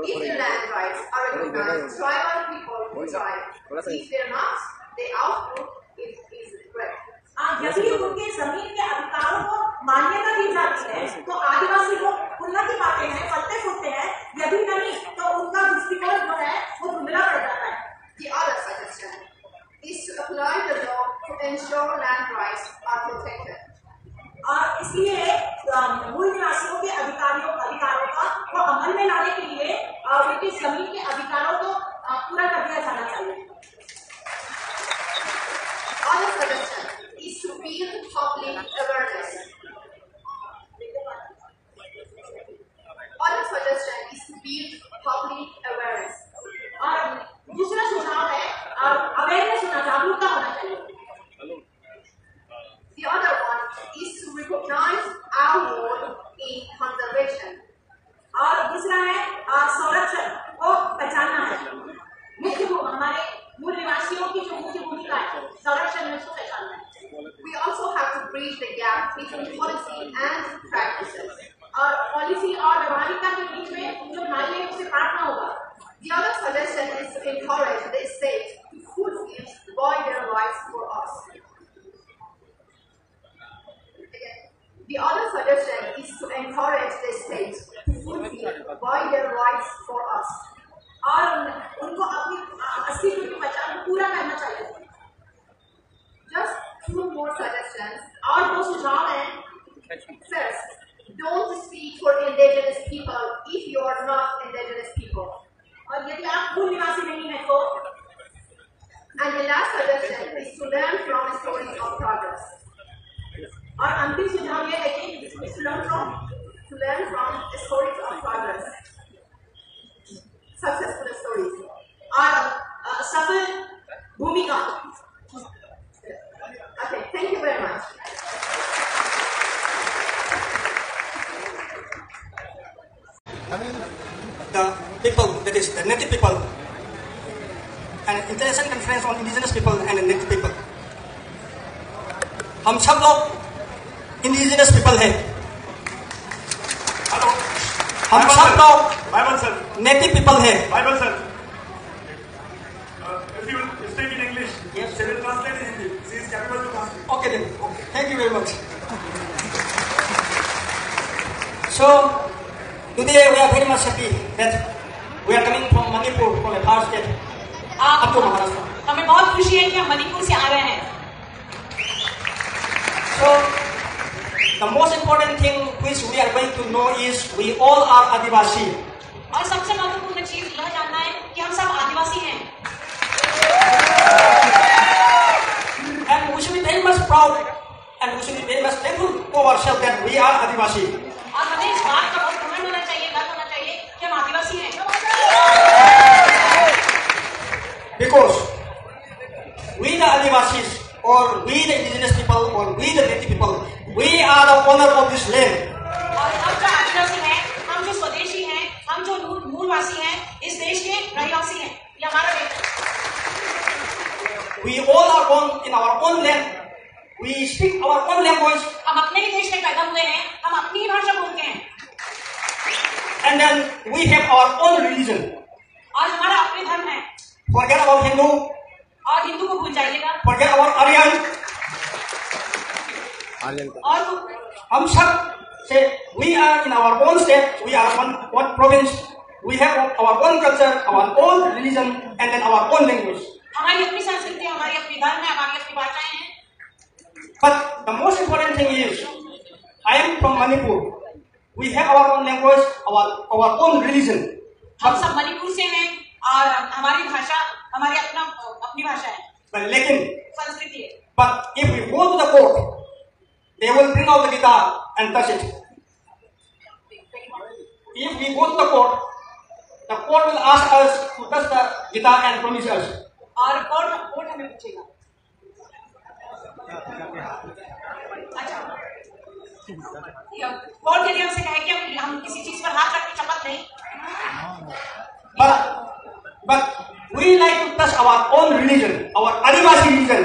If the land rights are recognized, tribal people will thrive. If they're not, the outlook is great. यदि उनके जमीन के अधिकारों को मान्यता दी जाती है, तो आदिवासी लोग उन्नति पाते हैं, फलते फूलते हैं। यदि नहीं, तो उनका दृष्टिकोण जो है वो धुंधला पड़ जाता है। The other suggestion is to apply the law to ensure land rights are protected. और इसलिए मूल निवासियों के अधिकारों का वो अमल में लाने के लिए उनकी जमीन के अधिकारों को पूरा कर दिया जाना चाहिए। Other suggestion is to build public awareness. Other suggestion is to build public awareness. और दूसरा सुझाव है अवेयरनेस होना, जागरूकता होना चाहिए। The other one is to recognize our role in conservation. और दूसरा है संरक्षण को पहचानना है। हमारे मूल निवासियों की जो मुख्य भूमिका है संरक्षण में, उसको पहचानना है। We also have to bridge the gap between policy and practices. और पॉलिसी और व्यवहारिकता के बीच में जो नाई है उसे काटना होगा। The other suggestion is to encourage the state to fulfill their rights for us. The other suggestion is to encourage the state to fulfill their rights for us. और उनको अपनी अस्तित्व की पहचान को पूरा करना चाहिए। Just two more suggestions. और दो सुझाव हैं। First, don't speak for indigenous people if you are not indigenous people. और यदि आप मूल निवासी नहीं हैं तो। And the last suggestion is to learn from stories of progress. और अंतिम सुझाव ये है कि to learn from stories of progress, successful stories. और सफल भूमिका। Okay, thank you very much. The people, that is the native people, an international conference on indigenous people and native people. हम सब लोग इंडिजिनस पीपल हैं। हम सब लोग नेटिव पीपल हैं। Bible sir. If you speak in English, yes, she will translate in Hindi. She is capable to translate. Okay then. Okay. Thank you very much. So today we are very much happy that we are coming from Manipur, from a far state, up to Maharashtra. हमें बहुत खुशी है कि हम मणिपुर से आ रहे हैं। So the most important thing which we are going to know is we all are Adivasi. और सबसे महत्वपूर्ण चीज यह जानना है कि हम सब आदिवासी हैं। And we should be very much proud and we should be very much thankful to ourselves that we are Adivasi. और हमें इस बात का बहुत घमंड होना चाहिए, गर्व होना चाहिए कि हम आदिवासी हैं। Because we the Adivasis or we the indigenous people or we the native people, we are the owner of this land. और हम जो आदिवासी हैं, हम जो स्वदेशी हैं, हम जो मूलवासी हैं, इस देश के रहवासी हैं। ये हमारा देश है। We all are born in our own land. We speak our own language. हम अपने ही देश में पैदा हुए हैं, हम अपनी ही भाषा बोलते हैं। And then we have our own religion. और हमारा अपने धर्म है। Forget about Hindu. और हिंदू को भूल जाइएगा। Forget about Aryan. और हम सब say we are in our own state. We are one province. We have our own culture, our own religion, and then our own language. हमारी अपनी संस्कृति, हमारी अपनी धर्म है, हमारी अपनी भाषाएं हैं। But the most important thing is, I am from Manipur. We have our own language, our own religion. हम सब मणिपुर से हैं और हमारी भाषा, हमारी अपनी भाषा है। लेकिन संस्कृति है। But if we go to the court, they will bring out the guitar and touch it. If we go to the court will ask us to touch the guitar and promise us. और court हमें पूछेगा। अच्छा, court यदि हमसे कहे कि हम किसी चीज पर हाथ रख के शपथ नहीं। But we like to touch our own religion, our Adivasi religion.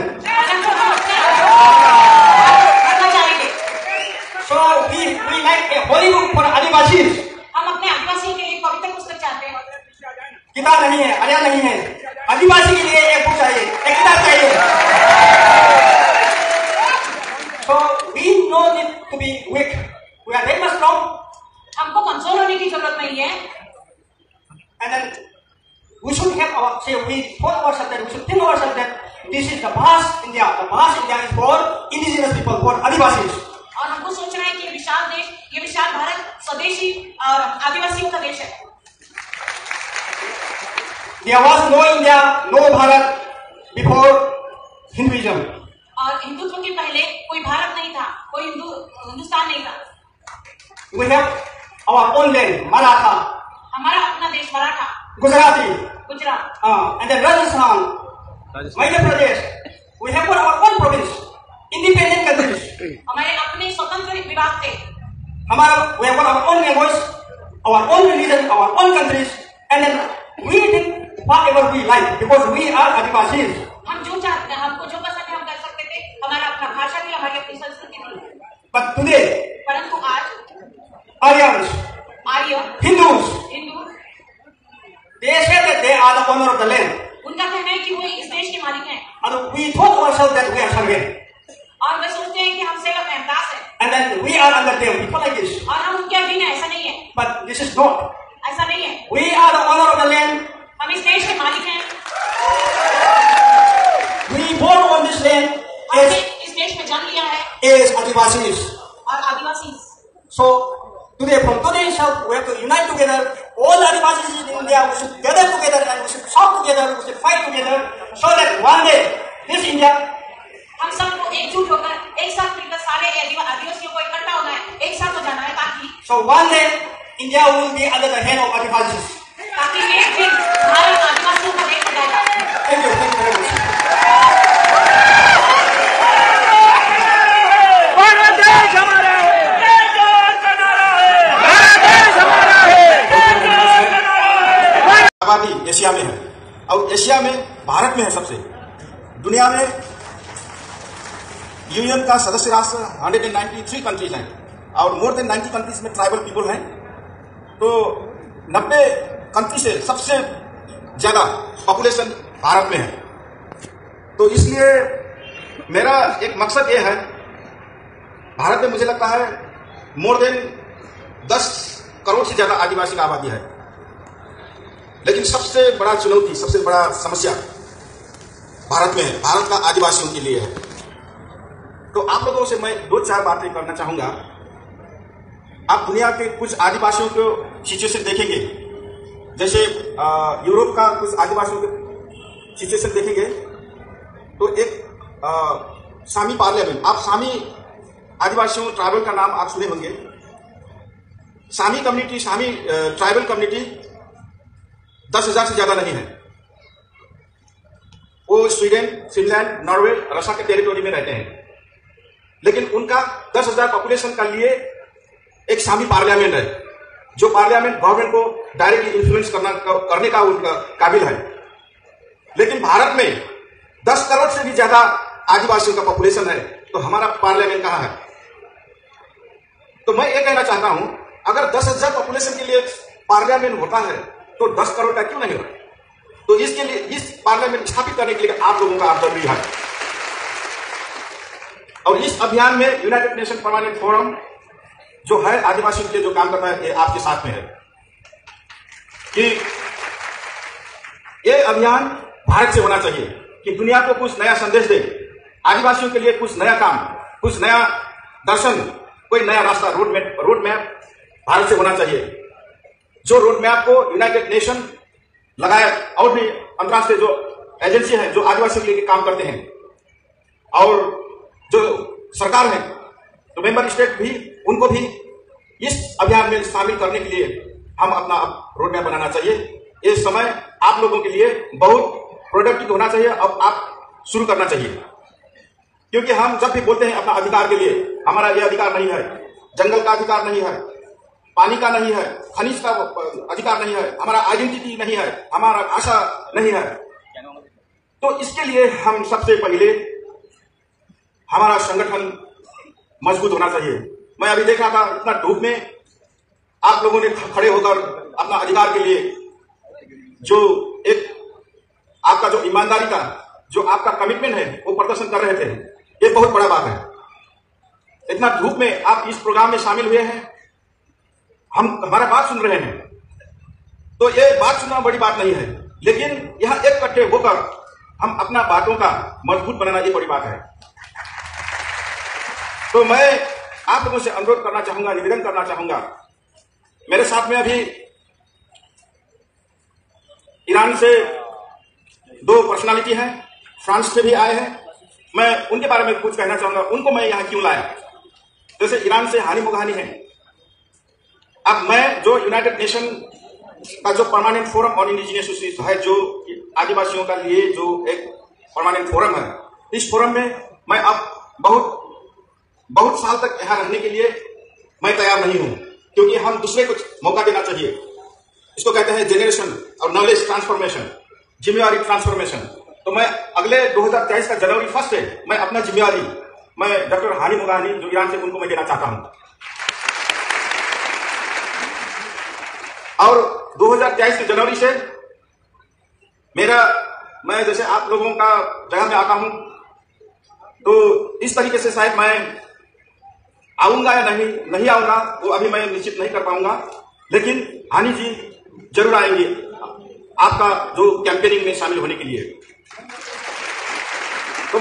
So we like a holy book for Adivasis. हम अपने आदिवासियों के लिए पवित्र पुस्तक चाहते हैं। किताब नहीं है, आर्या नहीं है, आदिवासी के लिए एक बुक चाहिए, एक किताब चाहिए। So we don't need to be weak. We are very much strong. हमको कमजोर होने की जरूरत नहीं है। And then we should have we thought ourselves that we should think ourselves that this is the vast India. The vast India is for indigenous people, for Adivasis. और हमको सोचना है कि ये विशाल देश, ये विशाल भारत स्वदेशी और आदिवासियों का देश है। There was no India, no Bharat before Hinduism. और हिंदुत्व के पहले कोई भारत नहीं था, कोई हिंदुस्तान नहीं था। We have our own land, Maratha. हमारा अपना देश Maratha, Gujarati, Gujarat, and then Rajasthan, Madhya Pradesh. We have got our own province, independent countries. हमारे अपने स्वतंत्र विभाग थे। We have got our own language, our own religion, our own countries, and then we did whatever we like because we are Adivasis. हम जो चाहते हैं, हमको जो पसंद है हम कर सकते थे। हमारा अपना भाषा थी, हमारी अपनी संस्कृति थी। But today, परंतु आज Aryans, Arya, Hindus, Hindu, they say that they are the owner of the land. उनका कहना है कि वो इस देश के मालिक हैं। And we thought ourselves that we are servant. और वे सोचते हैं कि हम सेवक हैं, दास हैं। And then we are under them, people like this. और हम उनके अधीन हैं, ऐसा नहीं है। But this is not. ऐसा नहीं है। We are the owner of the land. हम इस देश के मालिक हैं। We born on this land हमने इस देश में जन्म लिया है as Adivasis. और आदिवासी। So today, from today itself, we have to unite together. All Adivasis in India, we should gather together and we should talk together, we should fight together, so that one day this India. हम सबको एकजुट होकर एक साथ मिलकर सारे आदिवासियों को इकट्ठा होना है, एक साथ हो जाना है ताकि So one day India will be under the hand of Adivasis. ताकि एक दिन भारत आदिवासियों का देश हो जाएगा। Thank you very much. आबादी एशिया में है और एशिया में भारत में है सबसे। दुनिया में यूएन का सदस्य राष्ट्र 193 कंट्रीज हैं और मोर देन 90 कंट्रीज में ट्राइबल पीपल हैं। तो 90 कंट्री से सबसे ज्यादा पॉपुलेशन भारत में है। तो इसलिए मेरा एक मकसद ये है, भारत में मुझे लगता है मोर देन 10 करोड़ से ज्यादा आदिवासी की आबादी है, लेकिन सबसे बड़ा चुनौती, सबसे बड़ा समस्या भारत में है, भारत का आदिवासियों के लिए है। तो आप लोगों से मैं 2-4 बातें करना चाहूंगा। आप दुनिया के कुछ आदिवासियों को सिचुएशन देखेंगे, जैसे यूरोप का कुछ आदिवासियों के सिचुएशन देखेंगे तो एक सामी पार्लियामेंट, आप सामी आदिवासियों ट्राइबल का नाम आप सुने होंगे। सामी कम्युनिटी, सामी ट्राइबल कम्युनिटी 10,000 से ज्यादा नहीं है। वो स्वीडन, फिनलैंड, नॉर्वे, रशिया के टेरिटोरी में रहते हैं, लेकिन उनका 10,000 पॉपुलेशन का लिए एक सामी पार्लियामेंट है, जो पार्लियामेंट गवर्नमेंट को डायरेक्टली इन्फ्लुएंस करने का उनका काबिल है। लेकिन भारत में 10 करोड़ से भी ज्यादा आदिवासियों का पॉपुलेशन है, तो हमारा पार्लियामेंट कहां है? तो मैं ये कहना चाहता हूं, अगर 10,000 पॉपुलेशन के लिए पार्लियामेंट होता है तो 10 करोड़ का क्यों नहीं होता? तो इसके लिए, इस पार्लियामेंट स्थापित करने के लिए आप लोगों का जरूरी है। और इस अभियान में यूनाइटेड नेशन परमानेंट फोरम जो है आदिवासियों के लिए जो काम करता है, ये आपके साथ में है कि ये अभियान भारत से होना चाहिए कि दुनिया को कुछ नया संदेश दे, आदिवासियों के लिए कुछ नया काम, कुछ नया दर्शन, कोई नया रास्ता, रोड मैप भारत से होना चाहिए। जो रोड मैप को यूनाइटेड नेशन लगाया और भी अंतर्राष्ट्रीय जो एजेंसी है जो आदिवासियों के लिए काम करते हैं, और जो सरकार है, तो मेंबर स्टेट भी, उनको भी इस अभियान में शामिल करने के लिए हम अपना रोड मैप बनाना चाहिए। ये समय आप लोगों के लिए बहुत प्रोडक्टिव होना चाहिए, अब आप शुरू करना चाहिए। क्योंकि हम जब भी बोलते हैं अपना अधिकार के लिए, हमारा ये अधिकार नहीं है, जंगल का अधिकार नहीं है, पानी का नहीं है, खनिज का अधिकार नहीं है, हमारा आइडेंटिटी नहीं है, हमारा भाषा नहीं है, तो इसके लिए हम सबसे पहले हमारा संगठन मजबूत होना चाहिए। मैं अभी देख रहा था, इतना धूप में आप लोगों ने खड़े होकर अपना अधिकार के लिए जो एक आपका जो ईमानदारी का, जो आपका कमिटमेंट है, वो प्रदर्शन कर रहे थे, ये बहुत बड़ा बात है। इतना धूप में आप इस प्रोग्राम में शामिल हुए हैं, हम हमारा बात सुन रहे हैं, तो ये बात सुनना बड़ी बात नहीं है, लेकिन यहां इकट्ठे होकर हम अपना बातों का मजबूत बनाना, ये बड़ी बात है। तो मैं आप लोगों से अनुरोध करना चाहूंगा, निवेदन करना चाहूंगा। मेरे साथ में अभी ईरान से 2 पर्सनालिटी हैं, फ्रांस से भी आए हैं, मैं उनके बारे में कुछ कहना चाहूंगा, उनको मैं यहां क्यों लाया। जैसे ईरान से हानी मुगानी है। अब मैं जो यूनाइटेड नेशन का जो permanent forum on indigenous issues है, जो आदिवासियों का लिए जो एक परमानेंट फोरम है, इस फोरम में मैं अब बहुत साल तक यहां रहने के लिए मैं तैयार नहीं हूं, क्योंकि हम दूसरे को मौका देना चाहिए। इसको कहते हैं जेनरेशन और नॉलेज ट्रांसफॉर्मेशन, जिम्मेवारी ट्रांसफॉर्मेशन। तो मैं अगले 2023 का जनवरी 1 से मैं अपना जिम्मेवारी मैं डॉक्टर हानी मुगानी जो ईरान से, उनको मैं देना चाहता हूं। और 2023 के जनवरी से मैं जैसे आप लोगों का जगह में आता हूं, तो इस तरीके से शायद मैं आऊंगा या नहीं आऊंगा, वो अभी मैं निश्चित नहीं कर पाऊंगा, लेकिन हानी जी जरूर आएंगे आपका जो कैंपेनिंग में शामिल होने के लिए। तो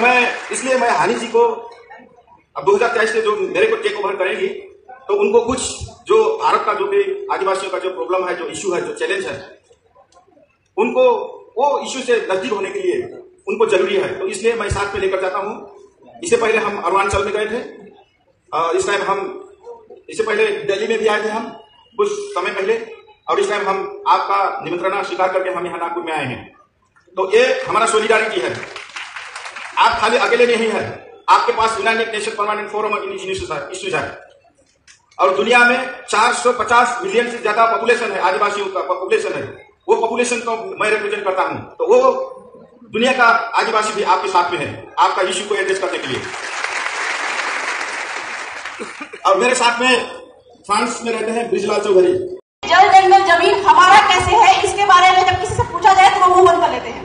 इसलिए मैं हानी जी को अब 2023 से जो मेरे को टेक ओवर करेंगी, तो उनको कुछ जो भारत का जो भी आदिवासियों का जो प्रॉब्लम है, जो इश्यू है, जो चैलेंज है, उनको वो इश्यू से नजदीक होने के लिए उनको जरूरी है, तो इसलिए मैं साथ में लेकर जाता हूं। इससे पहले हम अरुणाचल में गए थे, इस टाइम हम इससे पहले दिल्ली में भी आए थे हम कुछ समय पहले, और इस टाइम हम आपका निमंत्रणा स्वीकार करके हम यहाँ नागपुर में आए हैं। तो ये हमारा सोलिडारिटी है, आप खाली अकेले नहीं है, आपके पास United Nation permanent forum on indigenous issues है, और दुनिया में 450 मिलियन से ज्यादा पॉपुलेशन है, आदिवासियों का पॉपुलेशन है, वो पॉपुलेशन को मैं रिप्रेजेंट करता हूं। तो वो दुनिया का आदिवासी भी आपके साथ में है आपका इश्यू को एड्रेस करने के लिए। और मेरे साथ में फ्रांस में रहते हैं ब्रिजलाल चौधरी। जल जंगल जमीन हमारा कैसे है इसके बारे में जब किसी से पूछा जाए तो वो मुंह बंद कर लेते हैं।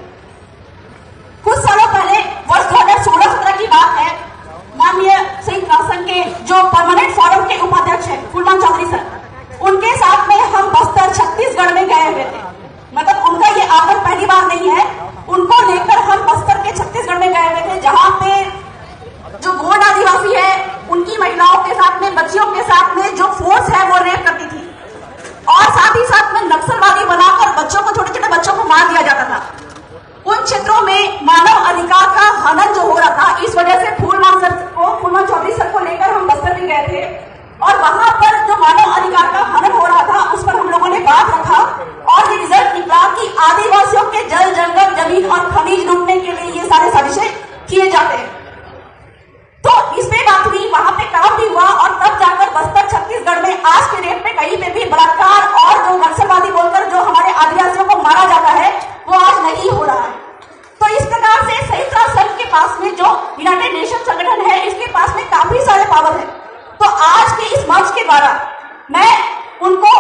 कुछ सालों पहले वर्ष 2016-17 की बात है, माननीय संयुक्त राष्ट्र संघ के जो परमानेंट फोरम के उपाध्यक्ष हैं फूलमान चौधरी सर, उनके साथ में हम बस्तर छत्तीसगढ़ में गए हुए थे। मतलब उनका ये आकर पहली बार नहीं है, उनको लेकर हम बस्तर के छत्तीसगढ़ में गए हुए थे, जहां पे जो गोंड आदिवासी है उनकी महिलाओं के साथ में, बच्चियों के साथ में जो फोर्स है वो रेप करती थी और साथ ही साथ में नक्सलवादी बनाकर बच्चों को, छोटे छोटे बच्चों को मार दिया जाता था। उन क्षेत्रों में मानव अधिकार का हनन जो हो रहा था, इस वजह से फूलमान चौधरी सर को लेकर हम बस्तर में गए थे और वहां पर जो मानव अधिकार का हनन हो रहा था उस पर हम लोगों ने बात रखा और ये रिजल्ट निकला कि आदिवासियों के जल जंगल जमीन और खनिज लूटने के लिए ये सारे साजिशें किए जाते हैं। तो इसमें बात हुई, वहां पे काम भी हुआ और तब जाकर बस्तर छत्तीसगढ़ में आज के डेट में कहीं पे भी बलात्कार और जो नक्सलवादी बोलकर जो हमारे आदिवासियों को मारा जाता है वो आज नहीं हो रहा है। तो इस प्रकार से संयुक्त राष्ट्र संघ के पास में जो यूनाइटेड नेशन संगठन है इसके पास में काफी सारे पावर है। तो आज के इस मंच के द्वारा मैं उनको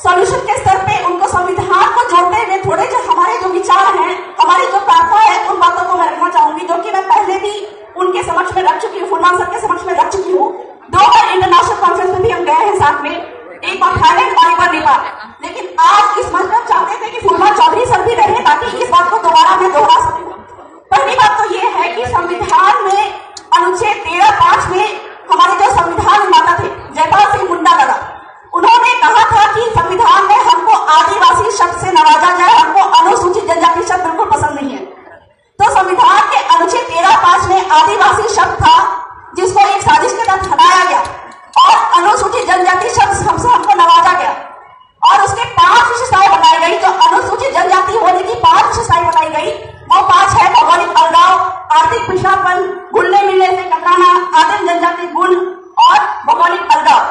सॉल्यूशन के स्तर पे उनको संविधान को जोड़ते हुए थोड़े जो हमारे जो विचार हैं, हमारी जो प्रार्थना है, उन बातों को मैं रखना चाहूंगी, जो कि मैं पहले भी उनके समक्ष में रख चुकी हूँ, फूलमान सर के समक्ष में रख चुकी हूँ। 2 बार इंटरनेशनल कॉन्फ्रेंस में भी हम गए हैं साथ में, एक बार थाईलैंड और एक बार नेपाल। लेकिन आज इस मंच पर चाहते थे कि फूलमान चौधरी सर भी रहे ताकि इस बात को दोबारा मैं दोहरा सकूं। पहली बात तो ये है कि संविधान में अनुच्छेद 13(5) में हमारे जो संविधान निर्माता थे जयपाल सिंह मुंडा दादा, उन्होंने कहा था कि संविधान में हमको आदिवासी शब्द से नवाजा जाए, हमको अनुसूचित जनजाति शब्द बिल्कुल पसंद नहीं है। तो संविधान के अनुच्छेद 13(5) में आदिवासी शब्द था जिसको एक साजिश के तहत हटाया गया और अनुसूचित जनजाति शब्द हमको नवाजा गया और उसके 5 विशेषताएं बताई गई। जो अनुसूचित जनजाति होने की 5 विशेषताएं बताई गई वो 5 है: भौगोलिक अलगाव, आर्थिक पिछड़ापन, घुलने मिलने से कतराना, आदिम जनजाति गुण और भौगोलिक अलगाव।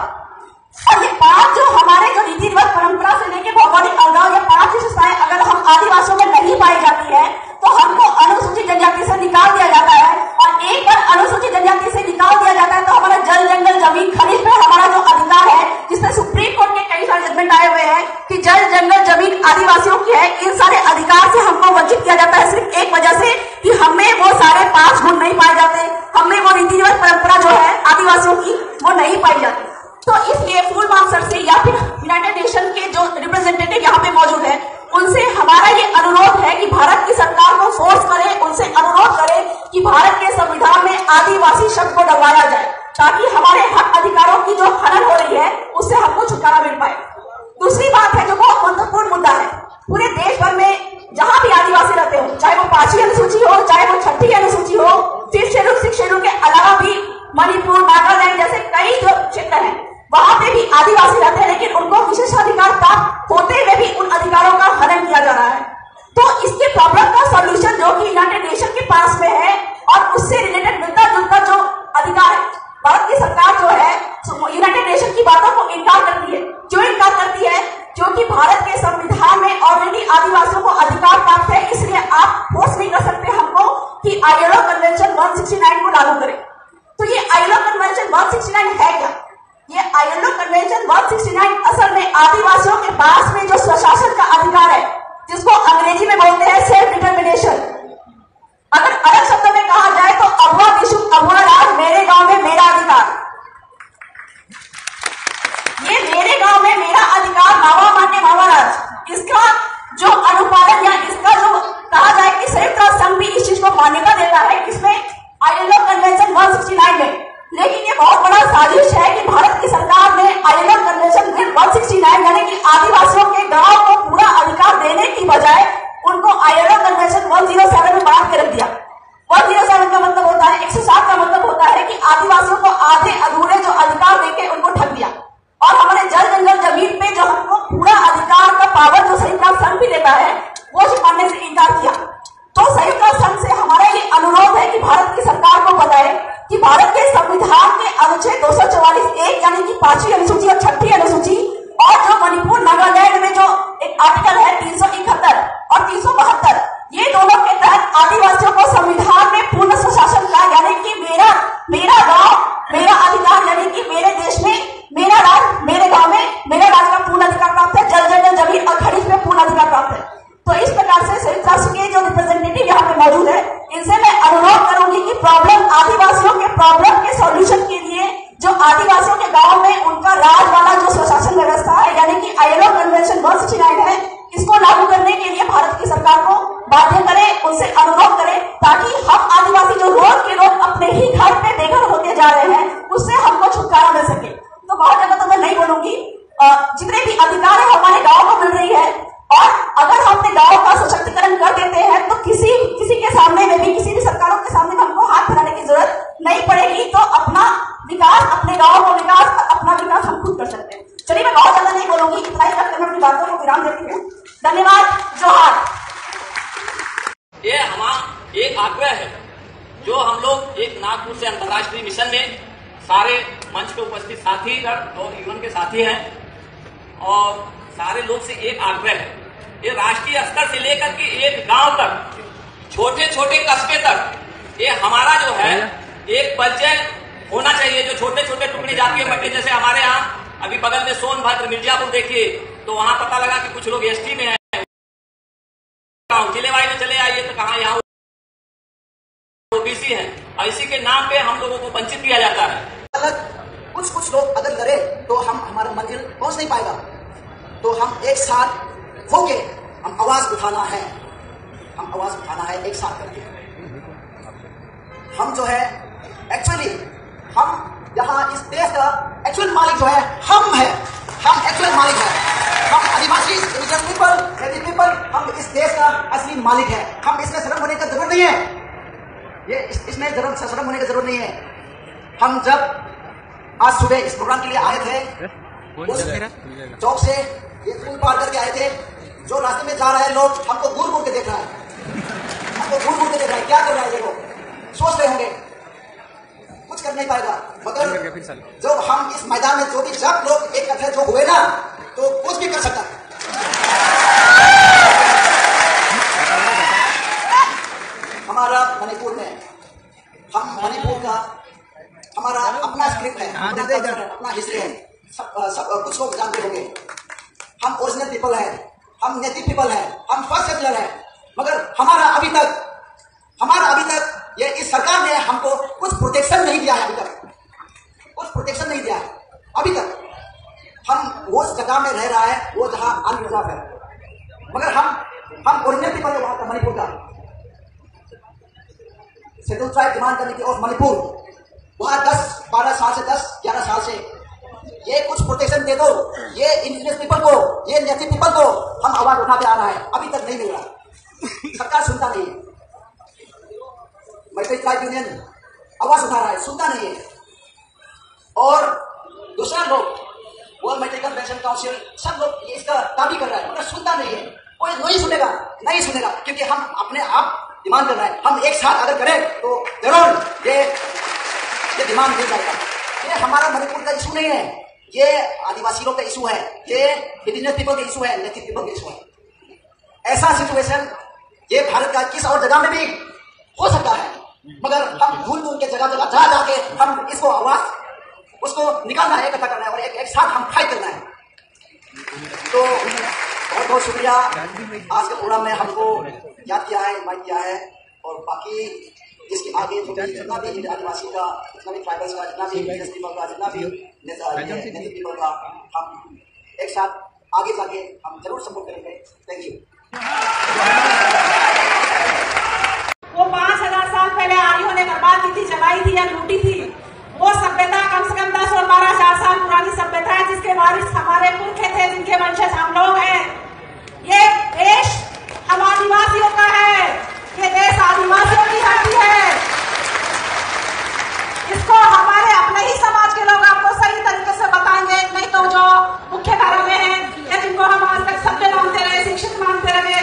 और ये 5 जो हमारे जो रीति रिवाज परंपरा से लेके भौगोलिक अलगाव, ये 5 विशेषताएं अगर हम आदिवासियों में नहीं पाई जाती है तो हमको अनुसूचित जनजाति से निकाल दिया जाता है। और एक बार अनुसूचित जनजाति से निकाल दिया जाता है तो हमारा जल जंगल जमीन खनिज पे हमारा जो अधिकार है, जिसमें सुप्रीम कोर्ट के कई सारे जजमेंट आए हुए हैं कि जल जंगल जमीन आदिवासियों की है, इन सारे अधिकार से हमको वंचित किया जाता है सिर्फ एक वजह से कि हमें वो सारे 5 गुण नहीं पाए जाते, हमें वो रीति रिवाज परंपरा जो है आदिवासियों की वो नहीं पाई जाती। तो इसलिए फूलमान सर से या फिर यूनाइटेड नेशन के जो रिप्रेजेंटेटिव यहाँ पे मौजूद है उनसे हमारा ये अनुरोध है कि भारत की सरकार को फोर्स करे, उनसे अनुरोध करे कि भारत के संविधान में आदिवासी शब्द को डलवाया जाए ताकि हमारे हक अधिकारों की जो हनन हो रही है उससे हमको छुटकारा मिल पाए। दूसरी बात है जो बहुत महत्वपूर्ण मुद्दा है, पूरे देश भर में जहां भी आदिवासी रहते हो, चाहे वो 5वीं अनुसूची हो, चाहे वो 6ठी अनुसूची हो, 5th शेड्यूल 6th शेड्यूल के अलावा भी मणिपुर, नागालैंड जैसे कई जो क्षेत्र हैं वहां पे भी आदिवासी रहते हैं, लेकिन उनको विशेषाधिकार प्राप्त होते हुए भी उन अधिकारों का हनन किया जा रहा है। तो इसके प्रॉब्लम का सॉल्यूशन जो कि यूनाइटेड नेशन के पास में है और उससे रिलेटेड मिलता जुलता जो अधिकार है, भारत की सरकार जो है यूनाइटेड नेशन की बातों को इनकार करती है। क्यों इनकार करती है? क्योंकि भारत के संविधान में ऑलरेडी आदिवासियों को अधिकार प्राप्त है, इसलिए आप फोर्स नहीं कर सकते हमको कि आईएलओ कन्वेंशन 169 को लागू करें। तो ये आईएलओ कन्वेंशन 169 है क्या? ये आईएलओ कन्वेंशन 169 असल में आदिवासियों के पास में जो स्वशासन का अधिकार है, जिसको अंग्रेजी में बोलते हैं सेल्फ डिटर्मिनेशन। अगर अलग शब्दों में कहा जाए तो अबुआ विशु अबुआ राज, मेरे गांव में मेरा अधिकार। ये मेरे गांव में मेरा अधिकार, मावा मान्य मावा राज, इसका जो अनुपालन या इसका जो कहा जाए कि संयुक्त राष्ट्र संघ भी इस चीज को मान्यता देता है इसमें आईएलओ कन्वेंशन 169 में। लेकिन ये बहुत बड़ा साजिश है कि भारत की सरकार ने आईएलओ कन्वेंशन 169 यानी कि आदिवासियों के गांव को पूरा अधिकार देने की बजाय उनको आईएलओ कन्वेंशन 107 में बांट के रख दिया। 107 का मतलब होता है, 107 का मतलब होता है कि आदिवासियों को आधे अधूरे जो अधिकार देके उनको ठग दिया और हमारे जल जंगल जमीन पे जो हमको पूरा अधिकार का पावर जो संयुक्त राष्ट्र संघ भी देता है वो मानने से इनकार किया। तो संयुक्त राष्ट्र संघ से हमारा ये अनुरोध है कि भारत की सरकार को बताए कि भारत के संविधान के अनुच्छेद 244(1) यानी कि 5वीं अनुसूची और 6ठी अनुसूची और जो मणिपुर नागालैंड में जो एक आर्टिकल है 371 और 372, ये दोनों के तहत आदिवासी ताकि हम आदिवासी जो रोज के रोज अपने ही घर पे बेघर होते जा रहे हैं उससे हमको छुटकारा मिल सके। तो बहुत ज्यादा तो मैं नहीं बोलूंगी, जितने भी अधिकार है हमारे गांव को मिल रही है, और अगर हम अपने गांव का सशक्तिकरण कर देते हैं तो किसी के सामने में भी, किसी भी सरकारों के सामने में हमको हाथ फैलाने की जरूरत नहीं पड़ेगी। तो अपना विकास, अपने गांव का विकास, अपना विकास हम खुद कर सकते हैं। चलिए मैं बहुत ज्यादा नहीं बोलूंगी, इतना ही करके मैं अपनी बातों को विराम देती हूँ। धन्यवाद, जोहार। ये हमारा एक आग्रह है जो हम लोग एक नागपुर से अंतर्राष्ट्रीय मिशन में सारे मंच पे उपस्थित साथी और यूएन के साथी हैं, और सारे लोग से एक आग्रह है, ये राष्ट्रीय स्तर से लेकर के एक गांव तक, छोटे छोटे कस्बे तक, ये हमारा जो है एक परिचय होना चाहिए। जो छोटे छोटे टुकड़ी जाती है, जैसे हमारे यहाँ अभी बगल में सोनभद्र, मिर्जापुर देखिए, तो वहां पता लगा कि कुछ लोग एसटी में है, जिलेवाई में चले आइए तो कहा यहाँ ओबीसी है, और इसी के नाम पे हम लोगों को वंचित किया जाता है। अलग कुछ लोग अगर करे तो हम हमारा मंजिल पहुंच नहीं पाएगा। तो हम एक साथ होके हम आवाज उठाना है, हम आवाज उठाना है एक साथ करके। हम जो है एक्चुअली हम यहाँ इस देश का एक्चुअल मालिक जो है हम है, हम एक्चुअल मालिक है। हम आदिवासी इंडिजिनस पीपल, नेटिव पीपल, हम इस देश का असली मालिक है। हम इसमें शर्म होने का जरूरत नहीं है, ये इसमें शर्म होने की जरूरत नहीं है। हम जब आज सुबह इस प्रोग्राम के लिए आए थे, उस चौक से ये पुल पार करके आए थे, जो रास्ते में जा रहे हैं लोग हमको घूर घूर के देख रहा है, हमको घूर घूर के देख रहा है, क्या कर रहा है ये लोग, सोच रहे होंगे कुछ कर नहीं पाएगा। मगर जब हम इस मैदान में जो भी जब लोग एक कथे जो हुए ना, तो कुछ भी कर सकता है। हमारा मणिपुर में, हम मणिपुर का हमारा अपना स्क्रिप्ट है, अपना कल्चर है, अपना हिस्ट्री है, सब कुछ लोग जानते होंगे। हम ओरिजिनल पीपल है, हम नेटिव पीपल है, हम फर्स्ट सेटलर है, मगर हमारा अभी तक ये इस सरकार ने हमको कुछ प्रोटेक्शन नहीं दिया है, अभी तक कुछ प्रोटेक्शन नहीं दिया है। अभी तक हम वो जगह में रह रहा है, वो जहां अनरिजर्व है, मगर हम ओरिजिनल पीपल है वहां का, मणिपुर का शेड्यूल ट्राइब डिमांड करने की, और मणिपुर वहां 10-12 साल से 10-11 साल से ये कुछ प्रोटेक्शन दे दो, ये इंडिजिनस पीपल को, ये नेटिव पीपल को हम आवाज उठाते आ रहा है, अभी तक नहीं मिल रहा। सरकार सुनता नहीं है, मैत्री ट्राइब यूनियन आवाज उठा रहा है, सुनता नहीं है, और दूसरा लोग वर्ल्ड मैत्री कन्वेंशन काउंसिल सब लोग इसका दावी कर रहा है, मगर सुनता नहीं है, कोई नहीं सुनेगा, क्योंकि हम अपने आप डिमांड कर रहे हैं। हम एक साथ अगर करें तो जरूर ये डिमांड मिल जाएगा। ये हमारा मणिपुर का इशू नहीं है, ये आदिवासी लोग का इशू है, ये इंडिजिनस पीपल का इशू है, नेटिव पीपल का इशू है। ऐसा सिचुएशन ये भारत का किस और जगह में भी हो सकता है, मगर हम ढूंढ के जगह जा जाके हम इसको आवाज उसको निकालना है, इकट्ठा करना है, और एक साथ हम फाइट करना है। तो बहुत बहुत शुक्रिया, आज के प्रोग्राम में हमको याद किया है, इन्वाइट किया है, और बाकी इसके आगे जो जितना भी आदिवासी का, जितना भी ट्राइबल्स का, जितना भी इंडिजिनस पीपल का, जितना भी नेटिव पीपल का, हम एक साथ आगे जाके हम जरूर सपोर्ट करेंगे। Thank you. वो 5000 साल पहले आर्यों ने बर्बाद की थी, जलाई थी या लूटी थी, वो सभ्यता कम से कम 10 और 12,000 साल पुरानी सभ्यता है, जिसके वारिस हमारे पुरखे थे, जिनके वंशज हम लोग हैं। ये देश हम आदिवासियों का है, ये देश आदिवासियों की धरती है। इसको हमारे अपने ही समाज के लोग आपको सही तरीके से बताएंगे, नहीं तो जो मुख्य धारा में हैं या जिनको हम आज तक सभ्य मानते रहे, शिक्षित मानते रहे,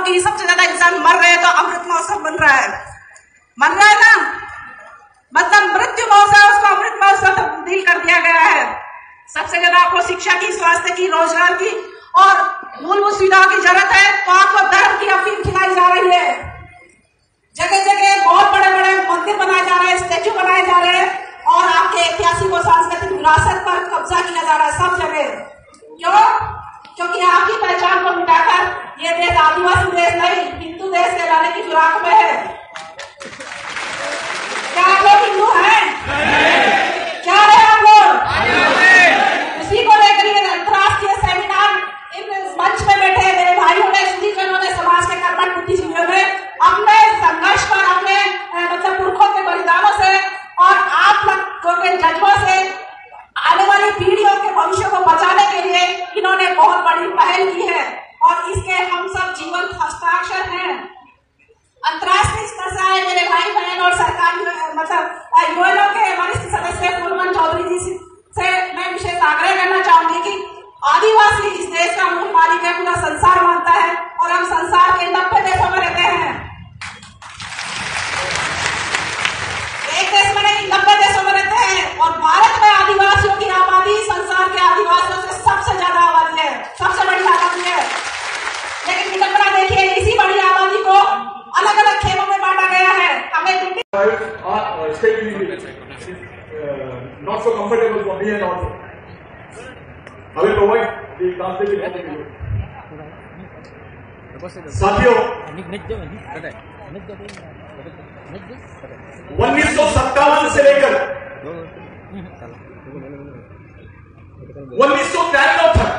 कि सबसे ज्यादा इंसान मर रहे हैं तो अमृत महोत्सव बन रहा है ना, मतलब मृत्यु महोत्सव उसको अमृत महोत्सव तब्दील कर दिया गया है। सबसे ज्यादा आपको शिक्षा की, स्वास्थ्य की, रोजगार की और मूलभूत सुविधाओं की जरूरत है, तो आपको धर्म की अफीम खिलाई जा रही है। जगह जगह बहुत बड़े बड़े मंदिर बनाए जा रहे हैं, स्टैचू बनाए जा रहे हैं और आपके ऐतिहासिक और सांस्कृतिक विरासत पर कब्जा किया जा रहा है सब जगह। क्यों? क्योंकि आपकी पहचान को मिटाकर ये देश आदिवासी देश नहीं, हिंदू देश कहलाने की फिराक में है। क्या आप लोग हिंदू हैं? क्या है आप लोग? इसी को लेकर ये अंतर्राष्ट्रीय सेमिनार इस मंच में बैठे मेरे भाइयों ने, सुधीजनों ने, समाज के कर्मठ बुद्धिजीवियों ने अपने संघर्ष पर, अपने मतलब पुरखों के बलिदानों से और आप लोगों के जज्बों से आने वाली पीढ़ियों के भविष्य को बचाने के लिए इन्होंने बहुत बड़ी पहल की है और इसके हम सब जीवंत हस्ताक्षर हैं। अंतर्राष्ट्रीय स्तर से आए मेरे भाई बहन और सरकारी मतलब यूएनओ के वरिष्ठ सदस्य पूर्णमन चौधरी जी से मैं विशेष आग्रह करना चाहूंगी कि आदिवासी इस देश का मूल मालिक है, पूरा संसार मानता है और हम संसार के 90 देशों में रहते हैं। एक देश में नहीं, 90 देशों में रहते हैं और भारत में आदिवासियों की आबादी संसार के आदिवासियों से सबसे ज्यादा आबादी है, सबसे बड़ी आबादी है। लेकिन विडंबना देखिए, इसी बड़ी आबादी को अलग अलग खेमों में बांटा गया है। हमें not so comfortable for me and also. I will provide the translated video. साथियों, 1957 से लेकर 1993 तक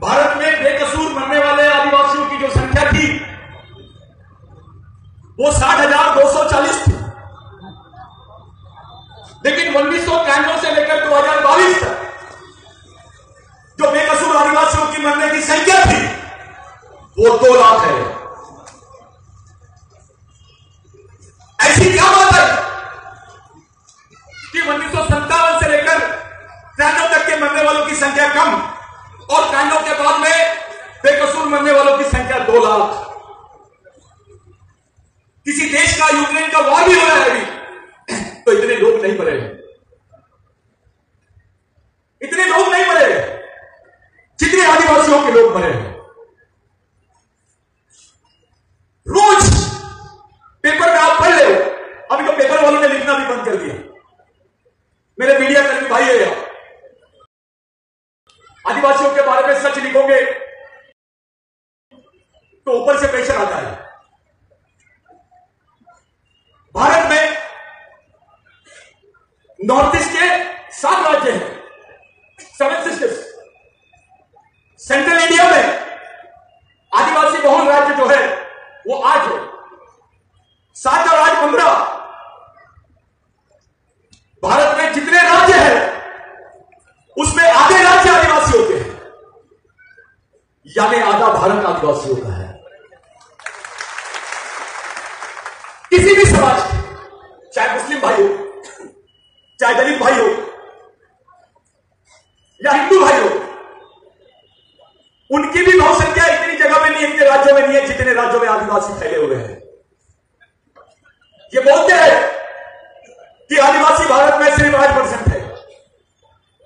भारत में बेकसूर मरने वाले आदिवासियों की जो संख्या थी वो 60,240 थी। लेकिन 1993 से लेकर 2022 तक जो बेकसूर आदिवासियों की मरने की संख्या थी वो 2 लाख है। ऐसी क्या बात है कि 1957 से लेकर 93 तक के मरने वालों की संख्या कम और 93 के बाद में बेकसूर मरने वालों की संख्या 2 लाख। किसी देश का, यूक्रेन का वॉर भी हो रहा है अभी, तो इतने लोग नहीं मरे, इतने लोग नहीं मरे जितने आदिवासियों के लोग मरे हैं। रोज पेपर में आप पढ़ ले, अभी तो पेपर वालों ने लिखना भी बंद कर दिया। मेरे मीडिया कर्मी भाई है, आदिवासियों के बारे में सच लिखोगे तो ऊपर से प्रेशर आता है। भारत में नॉर्थ ईस्ट के 7 राज्य हैं, 7 सिस्टर्स। सेंट्रल इंडिया में आदिवासी बहुल राज्य जो है वो 8 है, 7 और 8 15। भारत में जितने राज्य हैं उसमें आधे राज्य आदिवासियों के हैं, यानी आधा भारत आदिवासियों का है। किसी भी समाज के, चाहे मुस्लिम भाई हो, चाहे दलित भाई हो या हिंदू भाई हो, उनकी भी बहुसंख्या इतनी जगह में नहीं है, इतने राज्यों में नहीं है जितने राज्यों में आदिवासी फैले हुए हैं। ये बोलते हैं कि आदिवासी भारत में सिर्फ 8% है,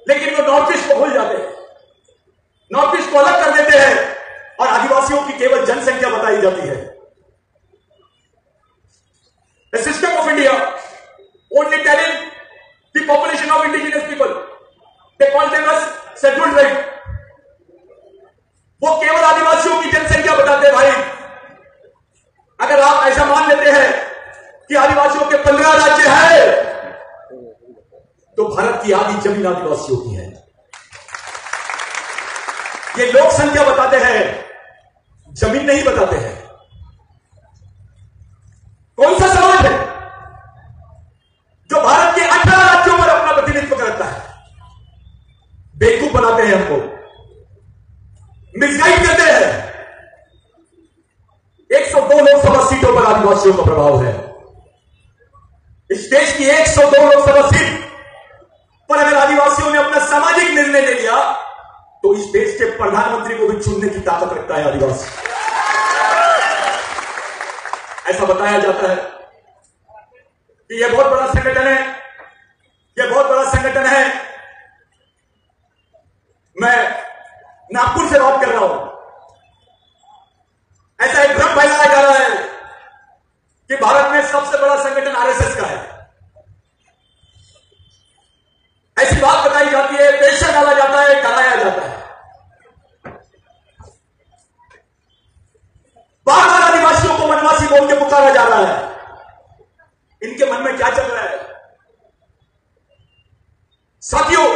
लेकिन वो नॉर्थ ईस्ट को भूल जाते हैं, नॉर्थ ईस्ट को अलग कर देते हैं और आदिवासियों की केवल जनसंख्या बताई जाती है। The system of India only telling the population of indigenous people, they call them as scheduled tribe. वो केवल आदिवासियों की जनसंख्या बताते। भाई, अगर आप ऐसा मान लेते हैं कि आदिवासियों के 15 राज्य है तो भारत की आधी जमीन आदिवासियों की है। ये लोक संख्या बताते हैं, जमीन नहीं बताते हैं। कौन सा समाज है जो भारत के 18 राज्यों पर अपना प्रतिनिधित्व करता है? बेवकूफ बनाते हैं हमको, मिसगाइड करते हैं। 102 लोकसभा सीटों पर आदिवासियों का प्रभाव है। इस देश की 102 लोकसभा सीट पर अगर आदिवासियों ने अपना सामाजिक निर्णय ले लिया तो इस देश के प्रधानमंत्री को भी चुनने की ताकत रखता है आदिवासी। ऐसा बताया जाता है कि यह बहुत बड़ा संगठन है, यह बहुत बड़ा संगठन है। मैं नागपुर से बात कर रहा हूं। ऐसा एक भ्रम फैलाया जा रहा है कि भारत में सबसे बड़ा संगठन आरएसएस का है। ऐसी बात बताई जाती है, प्रेशर डाला जाता है, डराया जाता है। बार बार आदिवासियों को वनवासी बोल के पुकारा जा रहा है। इनके मन में क्या चल रहा है? साथियों,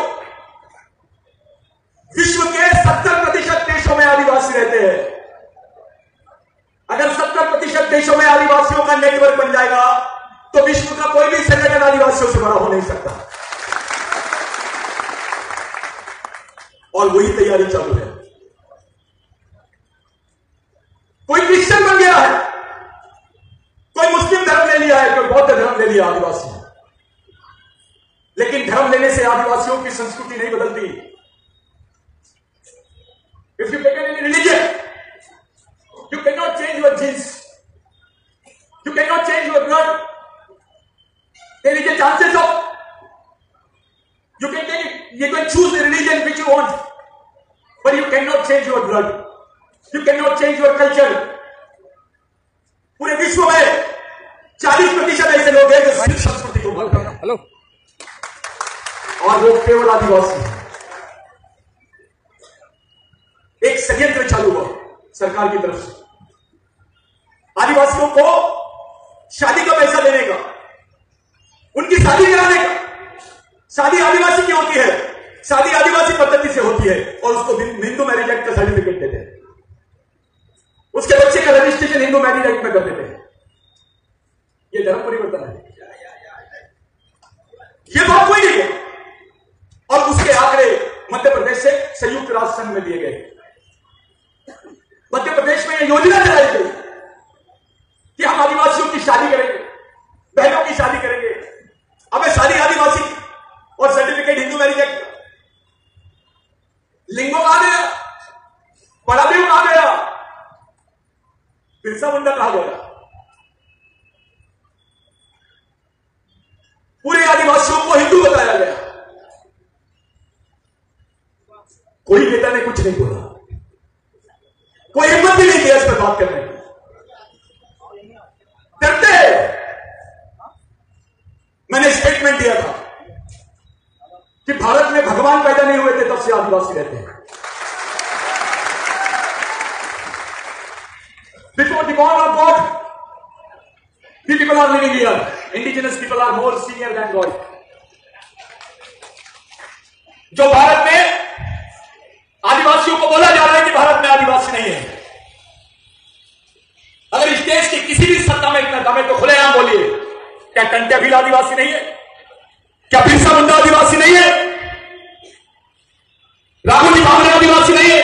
विश्व के 70% देशों में आदिवासी रहते हैं। अगर 70% देशों में आदिवासियों का नेटवर्क बन जाएगा तो विश्व का कोई भी संगठन आदिवासियों से बड़ा हो नहीं सकता। और वही तैयारी चालू है। कोई क्रिश्चियन बन गया है, कोई मुस्लिम धर्म ले लिया है, कोई बौद्ध धर्म ले लिया आदिवासी। लेकिन धर्म लेने से आदिवासियों की संस्कृति नहीं बदलती। If you take any religion, you cannot change your genes, you cannot change your blood. There is a chances of you can choose the religion which you want, but you cannot change your blood, you cannot change your culture. पूरे विश्व में 40% ऐसे लोग हैं जो सिख संस्कृति को मानते हैं। हेलो, और वो केवल आदिवासी हैं। एक षड्यंत्र चालू हुआ सरकार की तरफ से आदिवासियों को शादी का पैसा देने का, उनकी शादी कराने का। शादी आदिवासी की होती है, शादी आदिवासी पद्धति से होती है और उसको हिंदू मैरिज एक्ट का सर्टिफिकेट देते हैं। उसके बच्चे का रजिस्ट्रेशन हिंदू मैरिज एक्ट में कर देते हैं। यह धर्म परिवर्तन है, यह बात कोई नहीं है। और उसके आंकड़े मध्य प्रदेश से संयुक्त राष्ट्र संघ में दिए गए। मध्य प्रदेश में यह योजना चलाई गई कि हम आदिवासियों की शादी करेंगे, बहनों की शादी करेंगे। अब शादी आदिवासी और सर्टिफिकेट हिंदू मैरिज एक्ट। लिंगो कहा गया, पढ़ादेव कहा गया, बिरसा मुंडा कहा गया। पूरे आदिवासियों को हिंदू बताया गया। कोई नेता ने कुछ नहीं बोला, कोई हिम्मत भी नहीं किया इस पर बात करने की। डरते मैंने स्टेटमेंट दिया था कि भारत में भगवान पैदा नहीं हुए थे तब से आदिवासी रहते हैं। Before the born of god the people are living here. Indigenous people are more senior than god. जो भारत में आदिवासियों को बोला जा रहा है कि भारत में आदिवासी नहीं है। अगर इस देश की किसी भी सत्ता में इतना दम है तो खुलेआम बोलिए, क्या टंट्या भील आदिवासी नहीं है? क्या बिरसा मुंडा आदिवासी नहीं है? राघोजी भावरे आदिवासी नहीं है?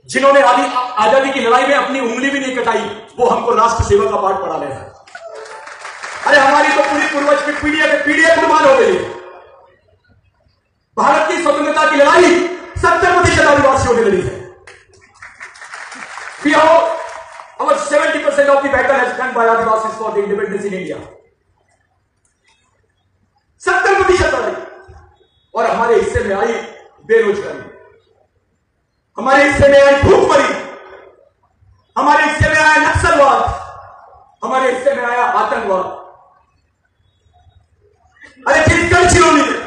जिन्होंने आजादी की लड़ाई में अपनी उंगली भी नहीं कटाई, वो हमको राष्ट्र सेवा का पाठ पढ़ा रहे हैं। अरे हमारी तो पूरी पूर्वज की पीढ़ियां कुर्बान हो गई। भारत की स्वतंत्रता की लड़ाई 70% आदिवासियों ने लड़ी है। We have our 70% of the battle has done by Adivasis for the independence in India. 70% लड़ाई। और हमारे हिस्से में आई बेरोजगारी, हमारे हिस्से में आई भूखमरी, हमारे हिस्से में आया नक्सलवाद, हमारे हिस्से में आया आतंकवाद। अरे जिस गढ़चिरौली में,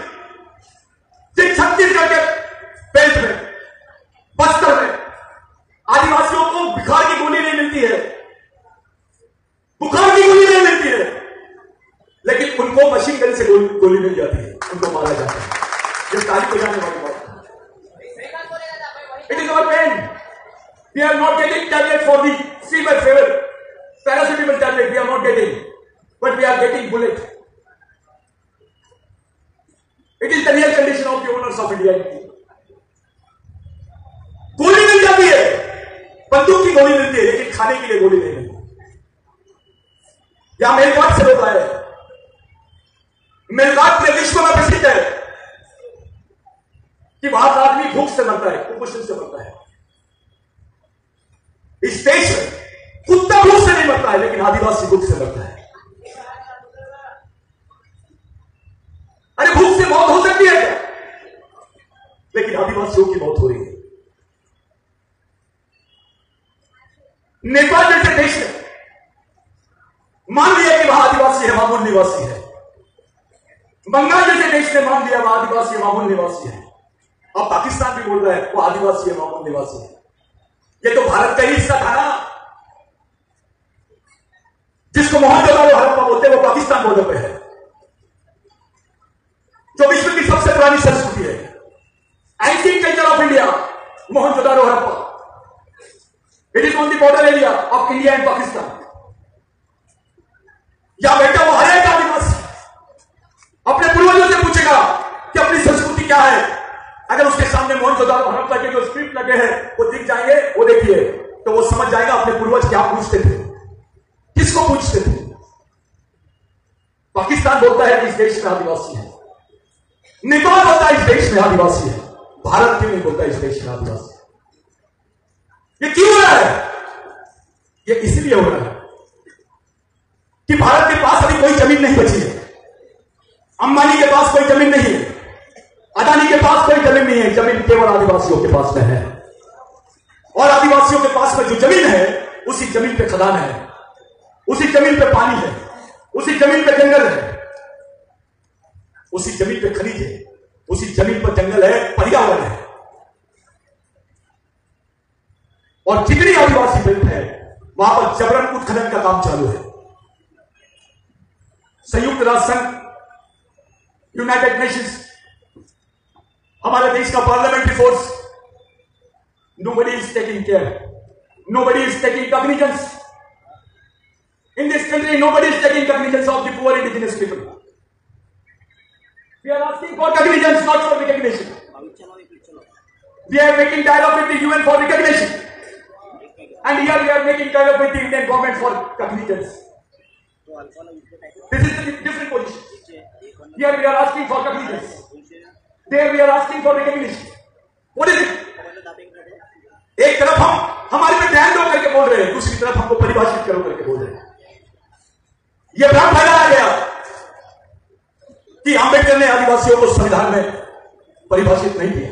जिस छत्तीसगढ़ के बेल्ट में, बस्तर में आदिवासियों को बुखार की गोली नहीं मिलती है, बुखार की गोली नहीं मिलती है, लेकिन उनको मशीन गन से गोली मिल जाती है, उनको मारा जाता है। ये तारीफ को जाने वाली बात है। It is our pain. We are not getting tablet for the fever favour, paracetamol tablet we are not getting, but we are getting bullet. It is the real condition of the owners of India. गोली मिल जाती है, बंदूक की गोली मिलती है, लेकिन खाने के लिए गोली नहीं मिलती। यहां मेलघाट से लोग आए। मेलघाट में विश्व में प्रसिद्ध है कि वहां का आदमी भूख से मरता है, कुपोषण से मरता है। इस देश में कुत्ता भूख से नहीं मरता है, लेकिन आदिवासी भूख से मरता है। अरे भूख से मौत हो सकती है क्या? लेकिन आदिवासियों की मौत हो रही है। नेपाल जैसे देश में मान लिया कि वहां आदिवासी है, वहां मूल निवासी है। बंगाल जैसे देश ने मान लिया वहां आदिवासी है, वहां मूल निवासी है। अब पाकिस्तान भी बोल रहा है वो आदिवासी है, वहां मूल निवासी है। ये तो भारत का ही हिस्सा था ना। जिसको मोहनजोदड़ो हड़प्पा बोलते हैं वो पाकिस्तान बॉर्डर पे है, जो विश्व की सबसे पुरानी संस्कृति है। Ancient culture of India, Mohenjodaro Harappa. It is on the border area of India and Pakistan. या बेटा वो हर एक आदिवासी अपने पूर्वजों से पूछेगा कि अपनी संस्कृति क्या है। अगर उसके सामने मोहनजोदड़ो हड़प्पा के जो स्क्रिप्ट लगे हैं वो दिख जाएंगे, वो देखिए तो वो समझ जाएगा अपने पूर्वज क्या पूछते थे, किसको पूछते थे। पाकिस्तान बोलता है कि इस देश में आदिवासी है, नेपाल बोलता है इस देश में आदिवासी है, भारत क्यों नहीं बोलता इस देश में आदिवासी है? ये क्यों हो रहा है? ये इसलिए हो रहा है कि भारत के पास अभी कोई जमीन नहीं बची है। अंबानी के पास कोई जमीन नहीं है, अदानी के पास कोई जमीन नहीं है। जमीन केवल आदिवासियों के पास में है, और आदिवासियों के पास में जो जमीन है उसी जमीन पे खदान है, उसी जमीन पे पानी है, उसी जमीन पे जंगल है, उसी जमीन पे खनिज है, उसी जमीन पर जंगल है, पर्यावरण है। और जितनी आदिवासी बेल्ट है वहां पर जबरन उत्खनन का काम चालू है। संयुक्त राष्ट्र संघ, यूनाइटेड नेशंस, हमारे देश का parliamentary force, nobody is taking care, nobody is taking cognizance in this country. Nobody is taking cognizance of the poor indigenous people. We are asking for cognizance, not for recognition. We are making dialogue with the UN for recognition, and here we are making dialogue with the Indian government for cognizance. This is a different position. Here we are asking for cognizance, there we are asking for recognition. What is it? एक तरफ हम हमारे पे ध्यान दो करके बोल रहे हैं, दूसरी तरफ हमको परिभाषित करो करके बोल रहे हैं। यह भ्रम फैलाया गया कि अंबेडकर ने आदिवासियों को संविधान में परिभाषित नहीं किया।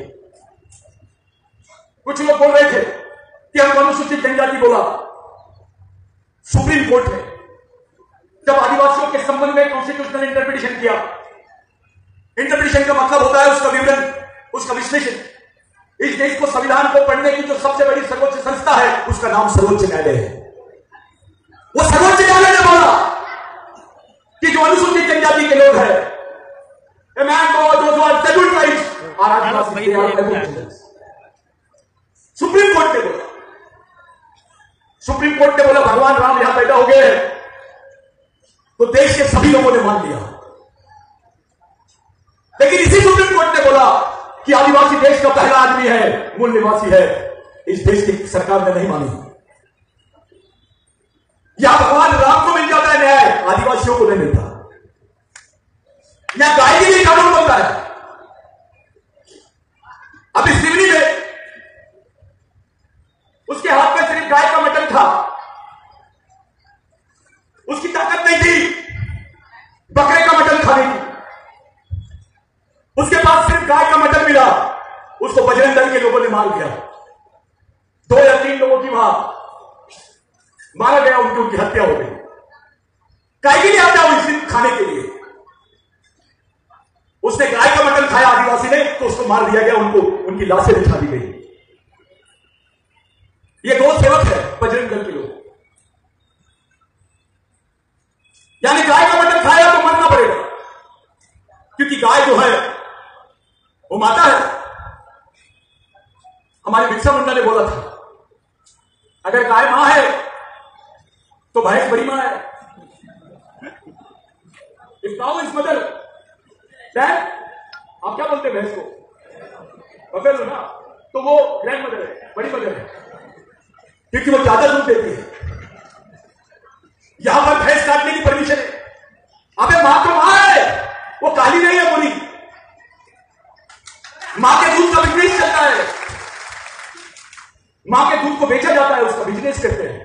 कुछ लोग बोल रहे थे कि हम अनुसूचित जनजाति बोला। सुप्रीम कोर्ट ने जब आदिवासियों के संबंध में कॉन्स्टिट्यूशनल इंटरप्रिटेशन किया, इंटरप्रिटेशन का मतलब होता है उसका विवरण, उसका विश्लेषण। इस देश को संविधान को पढ़ने की जो सबसे बड़ी सर्वोच्च संस्था है उसका नाम सर्वोच्च न्यायालय है। वो सर्वोच्च न्यायालय ने बोला कि जो अनुसूचित जनजाति के लोग हैं, सुप्रीम कोर्ट ने बोला, सुप्रीम कोर्ट ने बोला भगवान राम यहां पैदा हो गए हैं, तो देश के सभी लोगों ने मान लिया। लेकिन इसी सुप्रीम कोर्ट ने बोला कि आदिवासी देश का पहला आदमी है, मूल निवासी है। इस देश की सरकार ने नहीं मानी। या भगवान राम को मिल जाता है न्याय, आदिवासियों को नहीं मिलता। या गाय के लिए कानून बनता है। अब इस सिवनी में उसके हाथ में सिर्फ गाय का मटन था, उसकी ताकत नहीं थी बकरे का मटन खाने की। उसके पास सिर्फ गाय का मटन मिला, उसको बजरंग दल के लोगों ने मार दिया। 2 या 3 लोगों की वहां मारा गया, उनकी हत्या हो गई। गाय के लिए आता हुई सिर्फ खाने के लिए। उसने गाय का मटन खाया आदिवासी ने, तो उसको मार दिया गया, उनको उनकी लाशें बिछा दी गई। ये 2 सेवक है बजरंग दल के लोग। यानी गाय का मटन खाया तो मरना पड़ेगा, क्योंकि गाय जो है वो माता है। हमारे बिरसा मुंडा ने बोला था, अगर गाय मां है तो भैंस बड़ी मां है। If cow is mother, then आप क्या बोलते हैं भैंस को? बफेलो ना, तो वो ग्रैंड मदर है, बड़ी मदर है, क्योंकि वो ज्यादा दूध देती है। यहां पर भैंस काटने की परमिशन है। अबे मां तो मां है, वो काली नहीं है, बोली मां के दूध का बिजनेस चलता है, मां के दूध को बेचा जाता है, उसका बिजनेस करते हैं।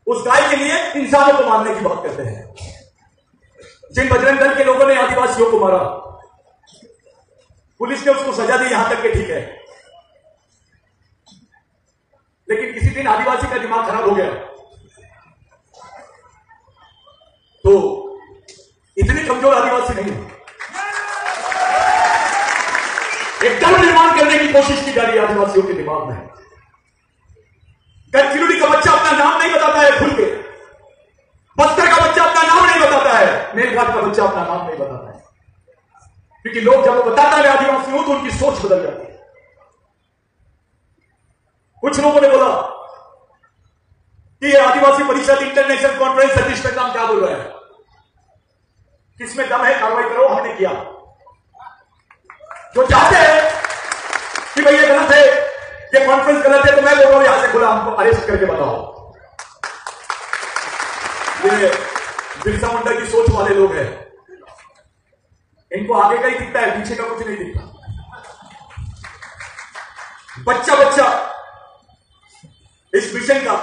उस गाय के लिए इंसानों को मारने की बात करते हैं। जिन बजरंग दल के लोगों ने आदिवासियों को मारा, पुलिस ने उसको सजा दी, यहां तक के ठीक है, लेकिन किसी दिन आदिवासी का दिमाग खराब हो गया तो इतने कमजोर आदिवासी नहीं है। एक डर निर्माण करने की कोशिश की जा रही है आदिवासियों के दिमाग में। गढ़चिरौली का बच्चा अपना नाम नहीं बताता है खुल के, बस्तर का बच्चा अपना नाम नहीं बताता है, मेलघाट का बच्चा अपना नाम नहीं बताता है, क्योंकि लोग जब वो बताता है आदिवासी हूं तो उनकी सोच बदल जाती है। कुछ लोगों ने बोला कि ये आदिवासी परिषद इंटरनेशनल कॉन्फ्रेंस सतीश नाम क्या बोल रहा है, किसमें दम है कार्रवाई करो, हमने किया। जो चाहते हैं कि भाई ये गलत है, ये कॉन्फ्रेंस गलत है, तो मैं बोल रहा हूं यहां से खुला हमको अरेस्ट करके बताओ। ये बिरसा मुंडा की सोच वाले लोग हैं, इनको आगे का ही दिखता है, पीछे का कुछ नहीं दिखता। बच्चा बच्चा इस मिशन का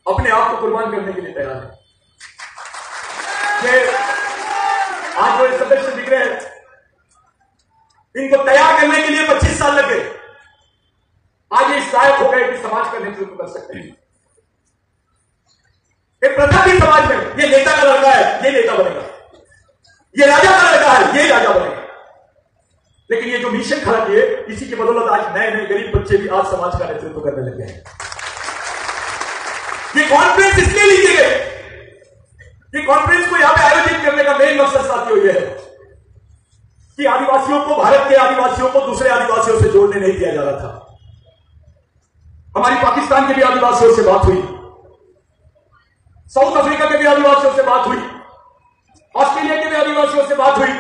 अपने आप को कुर्बान करने के लिए तैयार है। ये आज जो सदस्य दिख रहे हैं, इनको तैयार करने के लिए 25 साल लग गए। आज ये इस लायक हो गए कि समाज का नेतृत्व कर सकते हैं। एक प्रथा भी समाज में, ये नेता का लड़का है, ये नेता बनेगा, ये राजा का लड़का है, ये राजा बनेगा। लेकिन ये जो मिशन खड़ा किए, इसी की बदौलत आज नए नए गरीब बच्चे भी आज समाज का नेतृत्व करने लगे हैं। ये कॉन्फ्रेंस इसलिए ली गई, ये कॉन्फ्रेंस को यहां पे आयोजित करने का मेन मकसद साथियों यह है कि आदिवासियों को, भारत के आदिवासियों को दूसरे आदिवासियों से जोड़ने नहीं दिया जा रहा था। हमारी पाकिस्तान के भी आदिवासियों से बात हुई, साउथ अफ्रीका के भी आदिवासियों से बात हुई, ऑस्ट्रेलिया के भी आदिवासियों से बात हुई।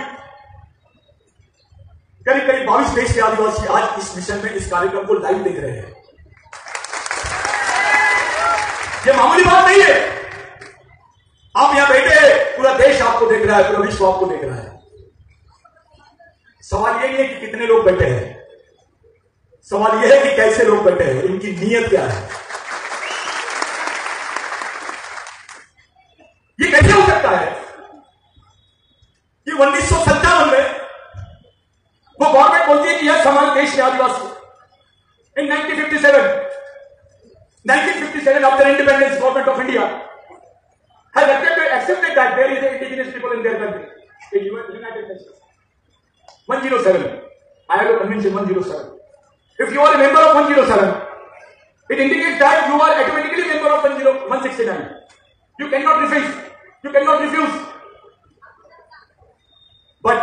करीब करीब 22 देश के आदिवासी आज इस मिशन में, इस कार्यक्रम को लाइव देख रहे हैं। यह मामूली बात नहीं है। आप यहां बैठे हैं, पूरा देश आपको देख रहा है, पूरा विश्व आपको देख रहा है। सवाल यह नहीं है कि कितने लोग बैठे हैं, सवाल यह है कि कैसे लोग बैठे हैं, इनकी नीयत क्या है। ये कैसे हो सकता है कि 1957 में वो गवर्नमेंट बोलती है कि यह हमारे देश के आदिवासी। इन 1957 after independence, government of India has accepted that there is indigenous people in their country. In United Nations 107, ILO Convention 107. If you are a member of 107, it indicates that you are automatically a member of 169. You cannot refuse. You cannot refuse. But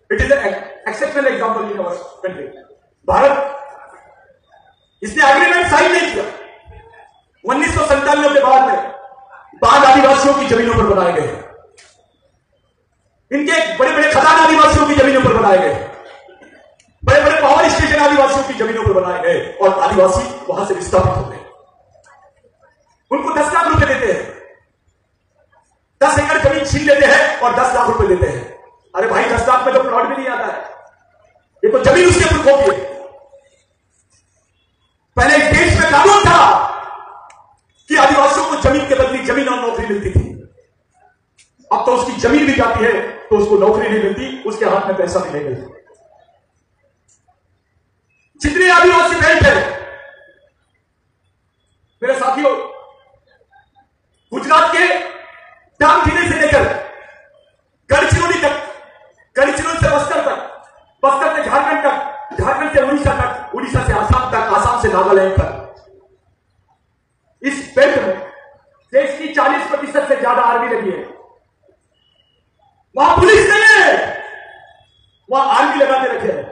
it is an exceptional example in our country. Bharat इसने agreement sign नहीं किया। 1997 के बाद आदिवासियों की जमीनों पर बनाए गए, इनके बड़े बड़े खदान आदिवासियों की जमीनों पर बनाए गए, बड़े बड़े पावर स्टेशन आदिवासियों की जमीनों पर बनाए गए, और आदिवासी वहां से विस्थापित हो गए। उनको 10 लाख रुपए देते हैं, 10 एकड़ जमीन छीन लेते हैं और 10 लाख रुपए देते हैं। अरे भाई, 10 लाख में तो प्लॉट भी नहीं आता है, ये तो जमीन उसके ऊपर खोपी है। पहले इस देश में कानून था कि आदिवासियों को जमीन के बदले जमीन और नौकरी मिलती थी। अब तो उसकी जमीन भी जाती है तो उसको नौकरी नहीं मिलती, उसके हाथ में पैसा भी नहीं मिलता। जितने आदिवासी बेल्ट है मेरे साथियों, गुजरात के डांग जिले से लेकर गढ़चिरौली तक, गढ़चिरौली से बस्तर तक, बस्तर से झारखंड तक, झारखंड से उड़ीसा तक, उड़ीसा से आसाम तक, आसाम से नागालैंड तक, इस बेल्ट में देश की 40% से ज्यादा आर्मी लगी है। वहां पुलिस नहीं है, वहां आर्मी लगा के रखे हैं।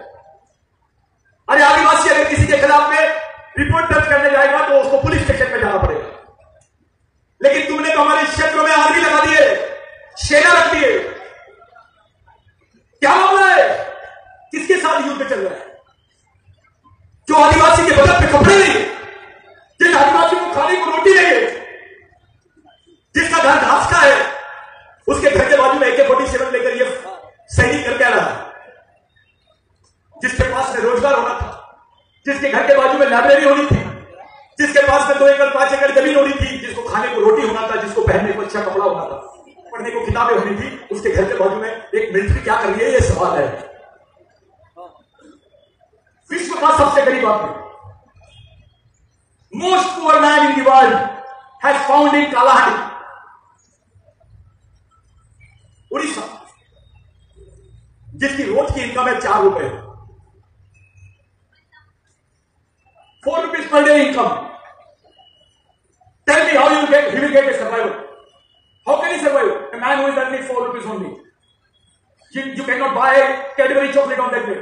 अरे आदिवासी अगर किसी के खिलाफ में रिपोर्ट दर्ज करने जाएगा तो उसको पुलिस स्टेशन में जाना पड़ेगा, लेकिन तुमने तो हमारे क्षेत्रों में आर्मी लगा दिए, सेना रख दिए। क्या मामला है? किसके साथ युद्ध चल रहा है? जो आदिवासी के बदन पे कपड़े नहीं, जिस आदिवासी को खाने को रोटी नहीं है, जिसका घर घास का है, उसके घर के बाजू में AK-47 लेकर ये सैनिक कर क्या रहा है? जिसके पास में रोजगार होना था, जिसके घर के बाजू में लाइब्रेरी होनी थी, जिसके पास में 2 एकड़ 5 एकड़ जमीन होनी थी, जिसको खाने को रोटी होना था, जिसको पहनने को अच्छा कपड़ा होना था, पढ़ने को किताबें होनी थी, उसके घर के बाजू में एक मिलिट्री क्या कर रही है? ये सवाल है। विश्व का सबसे गरीब आदमी, most poor man in the world has found in Kalahandi, Orissa, जिसकी रोज की इनकम है 4 रुपए, 4 rupees per day income. Tell me how he will get a survival. How can he survive? A man who is earning 4 rupees only. You cannot buy a Cadbury chocolate on that day.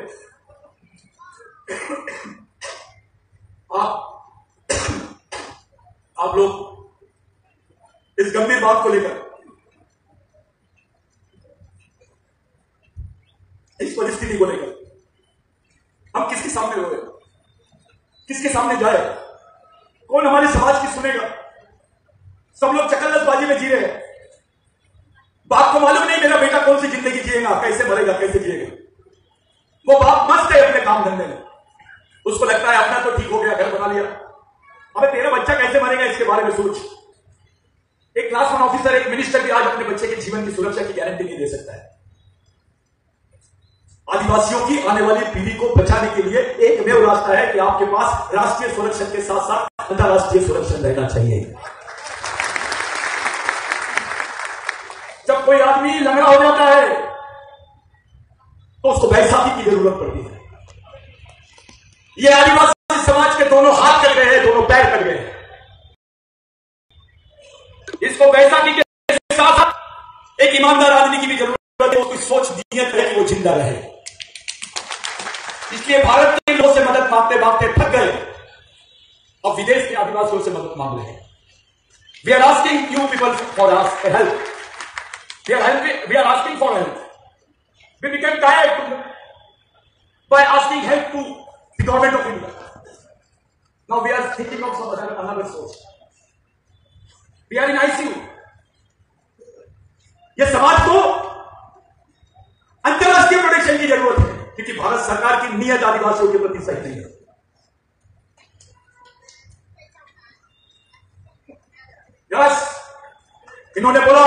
आप लोग इस गंभीर बात को लेकर, इस परिस्थिति को लेकर हम किसके सामने रोए, किसके सामने जाए? कौन हमारे समाज की सुनेगा? सब लोग चकल्लसबाजी में जी रहे हैं। बाप को मालूम नहीं मेरा बेटा कौन सी जिंदगी जिएगा, कैसे मरेगा, कैसे जिएगा। वो बाप मस्त है अपने काम धंधे में, उसको लगता है अपना तो ठीक हो गया, घर बना लिया। अबे तेरा बच्चा कैसे मरेगा इसके बारे में सोच। एक क्लास 1 ऑफिसर, एक मिनिस्टर भी आज अपने बच्चे के जीवन की सुरक्षा की गारंटी नहीं दे सकता है। आदिवासियों की आने वाली पीढ़ी को बचाने के लिए एकमेव रास्ता है कि आपके पास राष्ट्रीय सुरक्षा के साथ साथ अंतरराष्ट्रीय सुरक्षा रहना चाहिए। जब कोई आदमी लंगड़ा हो जाता है तो उसको बैसाखी की जरूरत पड़ती है। ये आदिवासी समाज के दोनों हाथ कट गए हैं, दोनों पैर कट गए हैं। इसको बैसाखी के साथ एक ईमानदार आदमी की भी जरूरत है, उसकी सोच नियत है कि वो जिंदा रहे। इसलिए भारत के लोगों से मदद मांगते मांगते थक गए, अब विदेश के आदिवासियों से मदद मांग रहे हैं। We are asking you people for help, we are asking for help. We became tired by asking help to the government of India. Now we are thinking of some another source. We are in ICU. ये समाज को अंतरराष्ट्रीय protection की जरूरत है, क्योंकि भारत सरकार की नीयत आदिवासियों के प्रति सही नहीं है। यस, इन्होंने बोला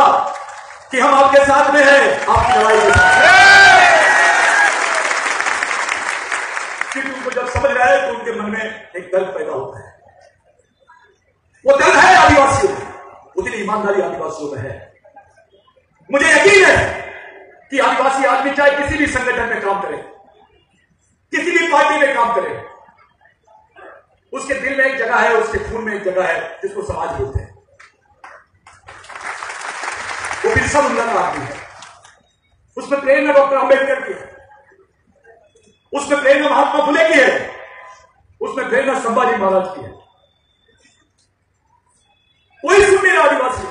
कि हम आपके साथ में हैं, आपकी लड़ाई के साथ। क्योंकि उनको जब समझ रहा है तो उनके मन में एक दर्द पैदा होता है। वो दर्द है आदिवासियों में, उतनी ईमानदारी आदिवासियों में है। मुझे यकीन है कि आदिवासी आदमी चाहे किसी भी संगठन में काम करे, किसी भी पार्टी में काम करे, उसके दिल में एक जगह है, उसके खून में एक जगह है जिसको समाज बोलते हैं। वो बिरसा मुंडा का आदमी है, उसमें प्रेरणा डॉक्टर अंबेडकर की है, उसमें प्रेरणा महात्मा फुले की है, उसमें प्रेरणा संभाजी महाराज की है। कोई सुन नहीं रहा आदिवासी।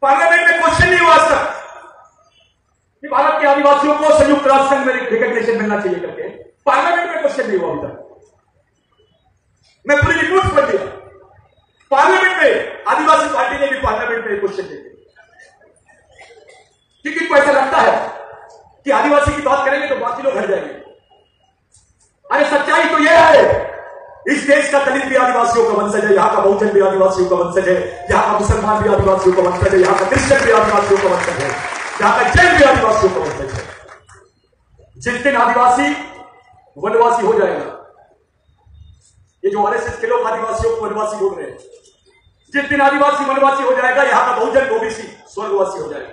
पार्लियामेंट में क्वेश्चन नहीं हुआ आज तक कि भारत के आदिवासियों को संयुक्त राष्ट्र संघ में रिकॉग्निशन मिलना चाहिए करके। पार्लियामेंट में क्वेश्चन नहीं हुआ अभी तक। मैं पूरी रिपोर्ट पढ़ लिया। पार्लियामेंट में आदिवासी पार्टी ने भी पार्लियामेंट में क्वेश्चन दिए, क्योंकि इनको ऐसा लगता है कि आदिवासी की बात करेंगे तो बाकी लोग हट जाएंगे। अरे सच्चाई तो यह है, इस देश का दलित भी आदिवासियों का वंशज है, यहां का बहुजन भी आदिवासियों का वंशज है, यहां का मुसलमान भी आदिवासियों का वंशज है, यहां का क्रिश्चियन भी आदिवासियों का वंशज है, यहां का जैन भी आदिवासियों का वंशज है। जिस दिन आदिवासी वनवासी हो जाएगा, ये जो आरएसएस के लोग आदिवासियों को वनवासी बोल रहे हैं, जिस दिन आदिवासी वनवासी हो जाएगा, यहां का बहुजन ओबीसी स्वर्गवासी हो जाएगा,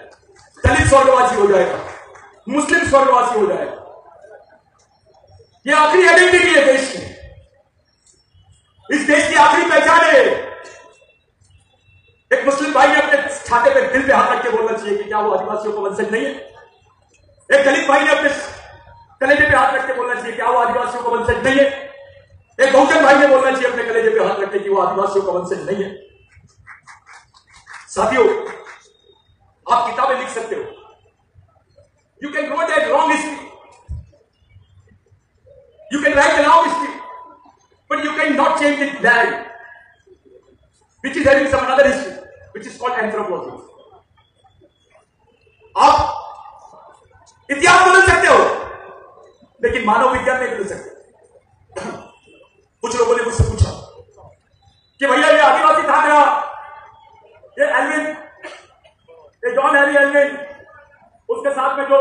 दलित स्वर्गवासी हो जाएगा, मुस्लिम स्वर्गवासी हो जाएगा। यह आखिरी आइडेंटिटी है देश की, इस देश की आखिरी पहचान है। एक मुस्लिम भाई ने अपने छाते पे दिल पे हाथ रख के बोलना चाहिए कि क्या वो आदिवासियों का वंशज नहीं है। एक दलित भाई ने अपने कलेजे पे हाथ रख के बोलना चाहिए क्या वो आदिवासियों का वंशज नहीं है। एक बहुजन भाई ने बोलना चाहिए अपने कलेजे पे हाथ रख के कि वो आदिवासियों का वंशज नहीं है। साथियों, आप किताबें लिख सकते हो, you can write a wrong history, you can write a wrong history, but you cannot change the land which is having some another history which is called anthropology. आप इतिहास बदल सकते हो, लेकिन मानव विज्ञान नहीं बदल सकते। कुछ लोगों ने मुझसे पूछा कि भैया ये आदिवासी था मेरा, ये एल्विन, ये जॉन हैरी एल्विन, उसके साथ में जो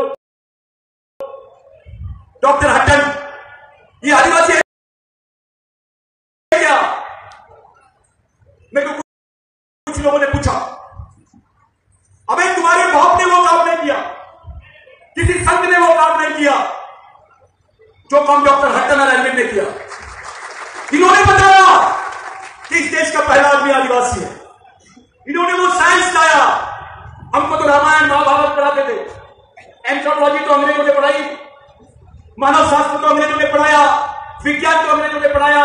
डॉक्टर हट्टन, ये आदिवासी है क्या? मेरे को कुछ लोगों ने पूछा, अबे तुम्हारे बाप ने वो काम नहीं किया, किसी संत ने वो काम नहीं किया जो काम डॉक्टर हट्टन और एल्विन ने किया। इन्होंने बताया कि इस देश का पहला आदमी आदिवासी है। इन्होंने वो साइंस लाया। हमको तो रामायण महाभारत पढ़ाते थे, एंथ्रोपोलॉजी तो अंग्रेजों ने पढ़ाई, मानव शास्त्र तो अंग्रेजों ने पढ़ाया, विज्ञान तो अंग्रेजों ने पढ़ाया।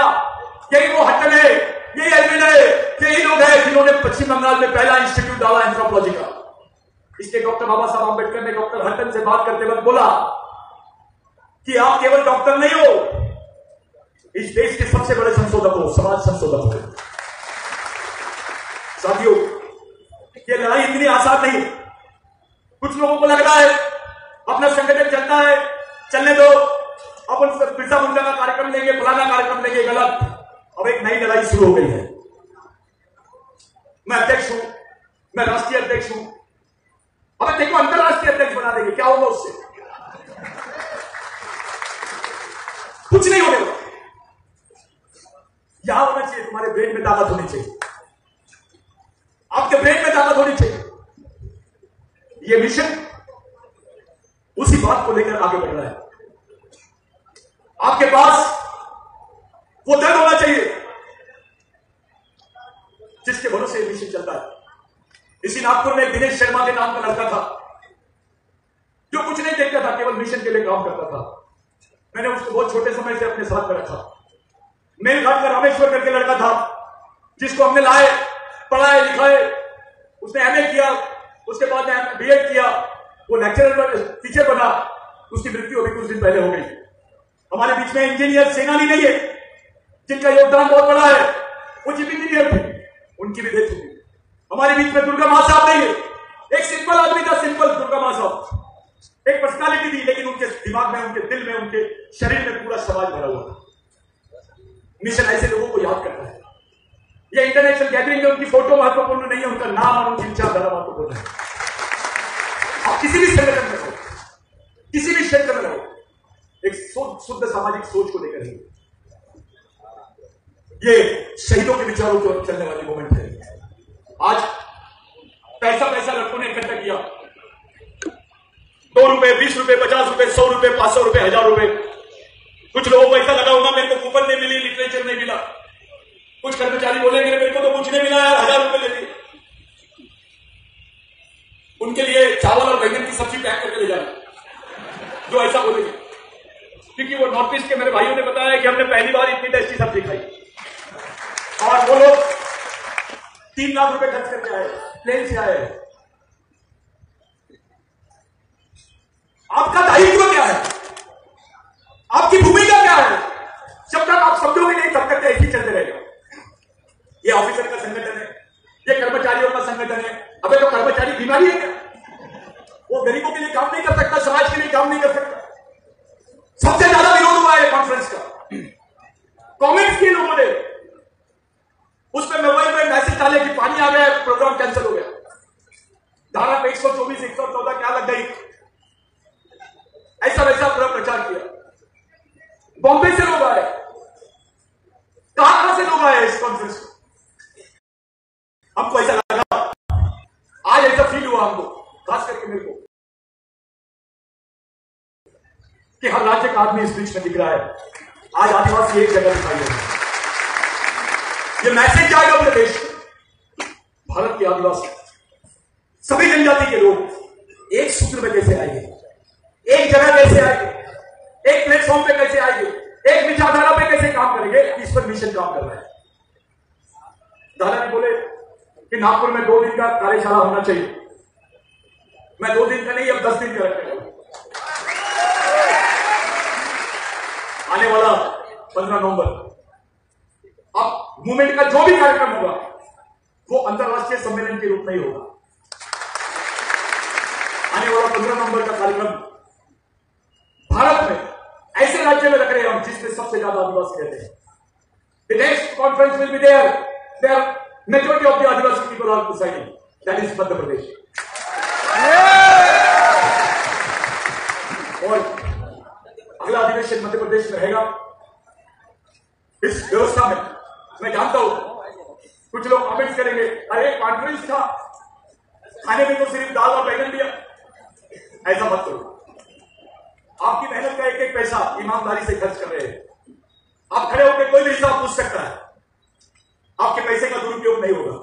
यही वो हट्टन है, यही एल्विन है, यही लोग हैं जिन्होंने पश्चिम बंगाल में पहला इंस्टीट्यूट डाला एंथ्रोपोलॉजी का। इसलिए डॉक्टर बाबा साहब आंबेडकर ने डॉक्टर हट्टन से बात करते वक्त बोला कि आप केवल डॉक्टर नहीं हो, इस देश के सबसे बड़े संशोधक हो, समाज संशोधक हो। साथियों, ये लड़ाई इतनी आसान नहीं। कुछ लोगों को लग रहा है अपना संगठन चलता है, चलने दो, अपन बिरसा मुंडा का कार्यक्रम लेंगे, फलाना कार्यक्रम लेंगे। गलत। अब एक नई लड़ाई शुरू हो गई है। मैं अध्यक्ष हूं, मैं राष्ट्रीय अध्यक्ष हूं, अब देखो अंतरराष्ट्रीय अध्यक्ष बना देंगे, क्या होगा उससे? कुछ नहीं होगा। यहां होना चाहिए, तुम्हारे ब्रेन में ताकत होनी चाहिए, आपके ब्रेन में ताकत होनी चाहिए। यह मिशन उसी बात को लेकर आगे बढ़ रहा है। आपके पास वो दर्द होना चाहिए जिसके भरोसे यह मिशन चलता है। इसी नागपुर में दिनेश शर्मा के नाम का लड़का था जो कुछ नहीं देखता था, केवल मिशन के लिए काम करता था। मैंने उसको बहुत छोटे समय से अपने साथ में रखा। मेलघाट का रामेश्वर करके लड़का था जिसको हमने लाए, पढ़ाए लिखाए, उसने एमए किया, उसके बाद बीएड किया, वो लेक्चरर टीचर बना। उसकी मृत्यु अभी कुछ दिन पहले हो गई। हमारे बीच में इंजीनियर सेनानी नहीं है जिनका योगदान बहुत बड़ा है, वो चीफ इंजीनियर थे, उनकी भी डेथ हो गई। हमारे बीच में दुर्गा मां साहब नहीं है, एक सिंपल आदमी था, सिंपल दुर्गा मां साहब, एक पर्सनालिटी थी, लेकिन उनके दिमाग में, उनके दिल में, उनके शरीर में पूरा समाज भरा हुआ था। मिशन ऐसे लोगों को याद करता है। ये इंटरनेशनल गैदरिंग में उनकी फोटो महत्वपूर्ण नहीं है, उनका नाम और उनकी विचारधारा महत्वपूर्ण है। आप किसी भी संगठन में हो, किसी भी क्षेत्र में रहो, एक शुद्ध सामाजिक सोच को लेकर ही। ये शहीदों के विचारों की ओर चलने वाली मूवमेंट है। आज पैसा लड़कों ने इकट्ठा किया, 2 रुपए, 20 रुपए, 50 रुपए, 100 रुपए, 500 रुपए, 1000 रुपए। कुछ लोगों को ऐसा लगा होगा मेरे को कूपन नहीं मिली, लिटरेचर नहीं मिला। कुछ कर्मचारी बोलेंगे मेरे को तो कुछ नहीं मिला यार, 1000 रुपए ले लिए। उनके लिए चावल और बैंगन की सब्जी पैक करके ले जाना, जो ऐसा बोलेंगे। क्योंकि वो नॉर्थ ईस्ट के मेरे भाइयों ने बताया कि हमने पहली बार इतनी टेस्टी सब्जी खाई। और वो लोग 3 लाख रुपए खर्च करके आए, प्लेन से आए। आपका दायित्व क्या है? आपकी भूमिका क्या है? जब तक आप समझोगे नहीं तब तक ऐसे ही चलते रहेगा। ये ऑफिसर का संगठन है, ये कर्मचारियों का संगठन है। अबे तो कर्मचारी बीमारी है क्या? वो गरीबों के लिए काम नहीं कर सकता, समाज के लिए काम नहीं कर सकता। सबसे ज्यादा विरोध हुआ है कॉन्फ्रेंस का, कमेंट्स किए लोगों ने। उसमें मोबाइल में मैसेज डाले कि पानी आ गया, प्रोग्राम कैंसिल हो गया। धारा पे 124, 114 क्या लग गई, ऐसा वैसा पूरा प्रचार किया। बॉम्बे से लोग आए, कहां से लोग आए इस कॉन्फ्रेंस में। हमको ऐसा लगा, आज ऐसा फील हुआ हमको, खास करके मेरे को, कि हर राज्य का आदमी इस बीच में दिख रहा है। आज आदिवासी एक जगह दिखाई दे रहा है। ये मैसेज जाएगा पूरे देश में। भारत के आदिवासी, सभी जनजाति के लोग एक सूत्र में कैसे आएंगे, एक जगह कैसे आएंगे, एक प्लेटफॉर्म पे कैसे आएंगे, एक विचारधारा पे कैसे काम करेंगे, इस पर मिशन काम कर रहा है। दादा जी बोले कि नागपुर में 2 दिन का कार्यशाला होना चाहिए। मैं 2 दिन का नहीं, अब 10 दिन का रखने वाला। आने वाला 15 नवंबर अब मूवमेंट का जो भी कार्यक्रम होगा वो अंतरराष्ट्रीय सम्मेलन के रूप में ही होगा। आने वाला 15 नवंबर का कार्यक्रम भारत में ऐसे राज्य सबसे ज्यादा आदिवासी रहते हैं। The next conference will be there. There majority of the Adivasi people are presiding. That is Madhya Pradesh. और अगला अधिवेशन मध्य प्रदेश में रहेगा। इस व्यवस्था में मैं जानता हूं कुछ लोग कमेंट्स करेंगे, अरे कॉन्फ्रेंस था, खाने में तो सिर्फ दाल और बैगन दिया। ऐसा मत करो। आपकी मेहनत का एक एक पैसा ईमानदारी से खर्च कर रहे हैं। आप खड़े होकर कोई भी हिसाब पूछ सकता है, आपके पैसे का दुरुपयोग नहीं होगा।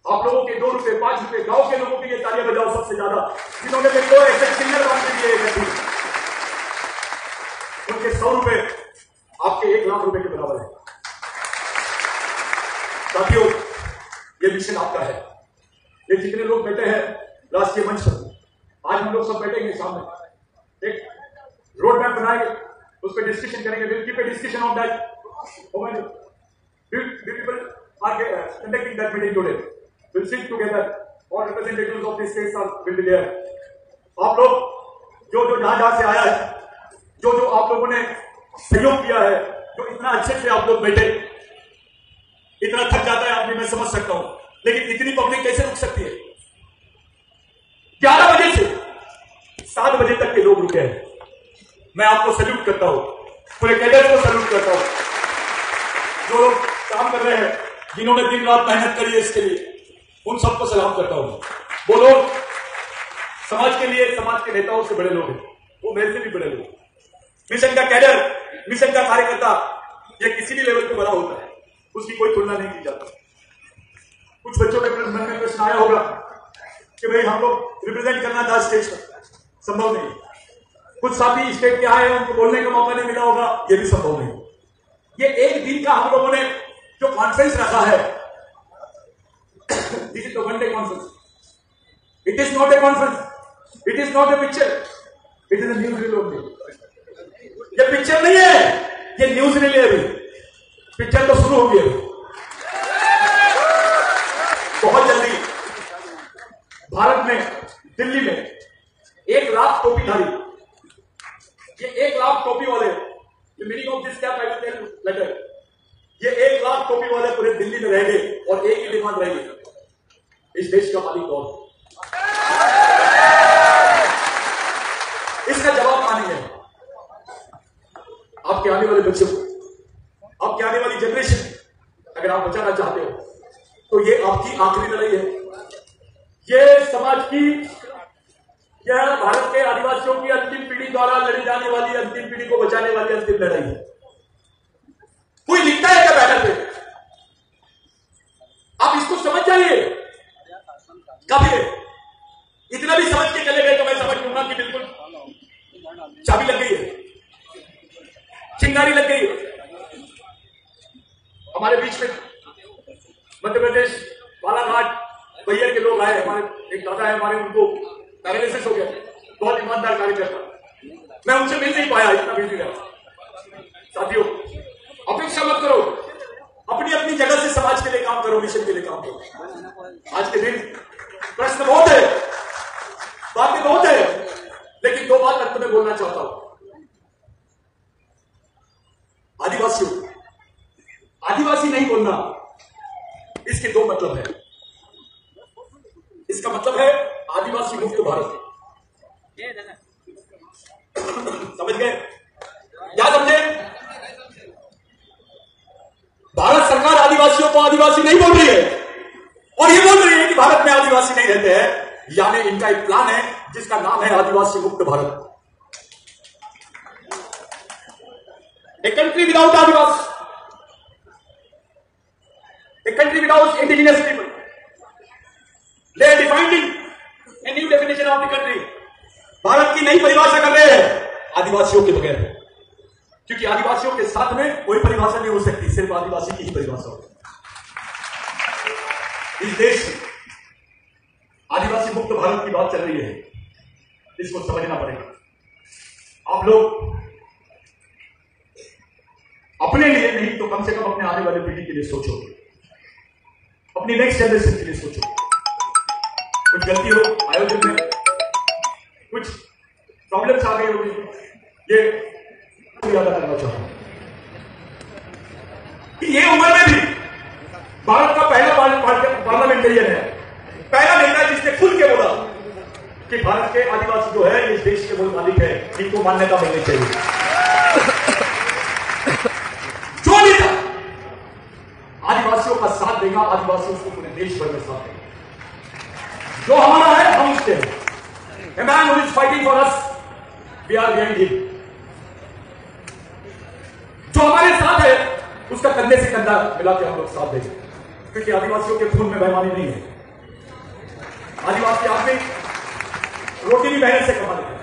आप लोगों के 2 रुपए 5 रुपए, गांव के लोगों के लिए तालियां बजाओ सबसे ज्यादा, जिन्होंने मेरे को ऐसे सिंगल बांध दिए। उनके 100 रुपए आपके 1 लाख रुपए के बराबर है। साथियों, ये मिशन आपका है। ये जितने लोग बैठे हैं राष्ट्रीय मंच पर, आज हम लोग सब बैठेंगे सामने, एक रोड मैप बनाएंगे, उस पर डिस्कशन करेंगे। Will keep a discussion on that. People are conducting that meeting today. We'll sit together. All representatives of the states will be there. आप लोग जो जहां से आया है, जो आप लोगों ने सहयोग किया है, जो इतना अच्छे से आप लोग बैठे, इतना थक जाता है आदमी, मैं समझ सकता हूं, लेकिन इतनी पब्लिक कैसे रुक सकती है? 11 बजे से 7 बजे तक के लोग रुके हैं। मैं आपको सैल्यूट करता हूं, पूरे कैडेट को सैल्यूट करता हूं, जो लोग काम कर रहे हैं, जिन्होंने दिन रात मेहनत करी है इसके लिए, उन सबको सलाम करता हूं। वो लोग समाज के लिए, समाज के नेताओं से बड़े लोग हैं, वो मेरे से भी बड़े लोग। मिशन का कैडर, मिशन का कार्यकर्ता, ये किसी भी लेवल पे बड़ा होता है, उसकी कोई तुलना नहीं की जाती। कुछ बच्चों के मन में प्रश्न आया होगा कि भाई हम लोग रिप्रेजेंट करना था स्टेज पर, संभव नहीं। कुछ साथी स्टेट के आए हैं, उनको बोलने का मौका नहीं मिला होगा, ये भी संभव नहीं। ये एक दिन का हम लोगों ने जो कॉन्फ्रेंस रखा है, this is the one day conference. It is not a conference, it is not a picture, it is a news reel only. ये पिक्चर नहीं है, ये न्यूज रील है। अभी पिक्चर तो शुरू हो गई है। बहुत जल्दी भारत में, दिल्ली में 1 लाख टोपीधारी, ये 1 लाख टोपी वाले, मीनिंग ऑफ दिस क्या लेटर, ये 1 लाख टोपी वाले पूरे दिल्ली में रहेंगे और एक ही डिमांड रहेगी, इस देश का मालिक कौन? इसका जवाब आने है आपके आने वाले बच्चों को, आपकी आने वाली जनरेशन। अगर आप बचाना चाहते हो तो ये आपकी आखिरी लड़ाई है। ये समाज की, यह भारत के आदिवासियों की अंतिम पीढ़ी द्वारा लड़ी जाने वाली, अंतिम पीढ़ी को बचाने वाली अंतिम लड़ाई है। कोई लिखता है क्या बैनर पे? आप इसको समझ जाइए। काफी है, इतना भी समझ के चले गए तो मैं समझ लूंगा कि बिल्कुल चाबी लग गई है, चिंगारी लग गई है। हमारे बीच में मध्य प्रदेश बालाघाट बैयर के लोग आए, हमारे एक दादा है हमारे, उनको पैरालिसिस हो गया, बहुत ईमानदार कार्यकर्ता, मैं उनसे मिल नहीं पाया, इतना बिजी रहा। साथियों, अपेक्षा मत करो, अपनी अपनी जगह से समाज के लिए काम करो, मिशन के लिए काम करो। आज के दिन प्रश्न बहुत है, बातें बहुत है, लेकिन 2 बात अंत में बोलना चाहता हूं। आदिवासियों, आदिवासी नहीं बोलना, इसके 2 मतलब है। इसका मतलब है आदिवासी मुक्त भारत। समझ गए? क्या समझे? भारत सरकार आदिवासियों को आदिवासी नहीं बोल रही है, और ये बोल रही है कि भारत में आदिवासी नहीं रहते हैं। यानी इनका एक प्लान है जिसका नाम है आदिवासी मुक्त Bharat. A country without Adivasi, a country without indigenous people. They are defining a new definition of the country. Bharat की नई परिभाषा कर रहे हैं आदिवासियों के बगैर, क्योंकि आदिवासियों के साथ में कोई परिभाषा नहीं हो सकती, सिर्फ आदिवासी की ही परिभाषा होगी। इस देश में आदिवासी मुक्त भारत की बात चल रही है, इसको समझना पड़ेगा। आप लोग अपने लिए नहीं तो कम से कम अपने आने वाली पीढ़ी के लिए सोचो, अपनी नेक्स्ट जनरेशन के लिए सोचो। कुछ गलती हो आयोजन में, कुछ प्रॉब्लम्स आ गई होगी, ये शुक्रिया अदा करना चाहता हूं कि ये उम्र में भी भारत का पहला पार्लियामेंटेरियन है, पहला नेता जिसने खुल के बोला कि भारत के आदिवासी जो है इस देश के मूल मालिक है, इनको मान्यता मिलनी चाहिए। जो नेता आदिवासियों का साथ देगा, आदिवासी उसको पूरे देश भर में साथ देगा। जो हमारा है हम उसके हैं। A man who is fighting for us, we are behind him. जो हमारे साथ है उसका कंधे से कंधा मिला के हम लोग साथ देंगे, क्योंकि आदिवासियों के खून में बेईमानी नहीं है। आदिवासी आदमी रोटी भी मेहनत से कमा लेते हैं।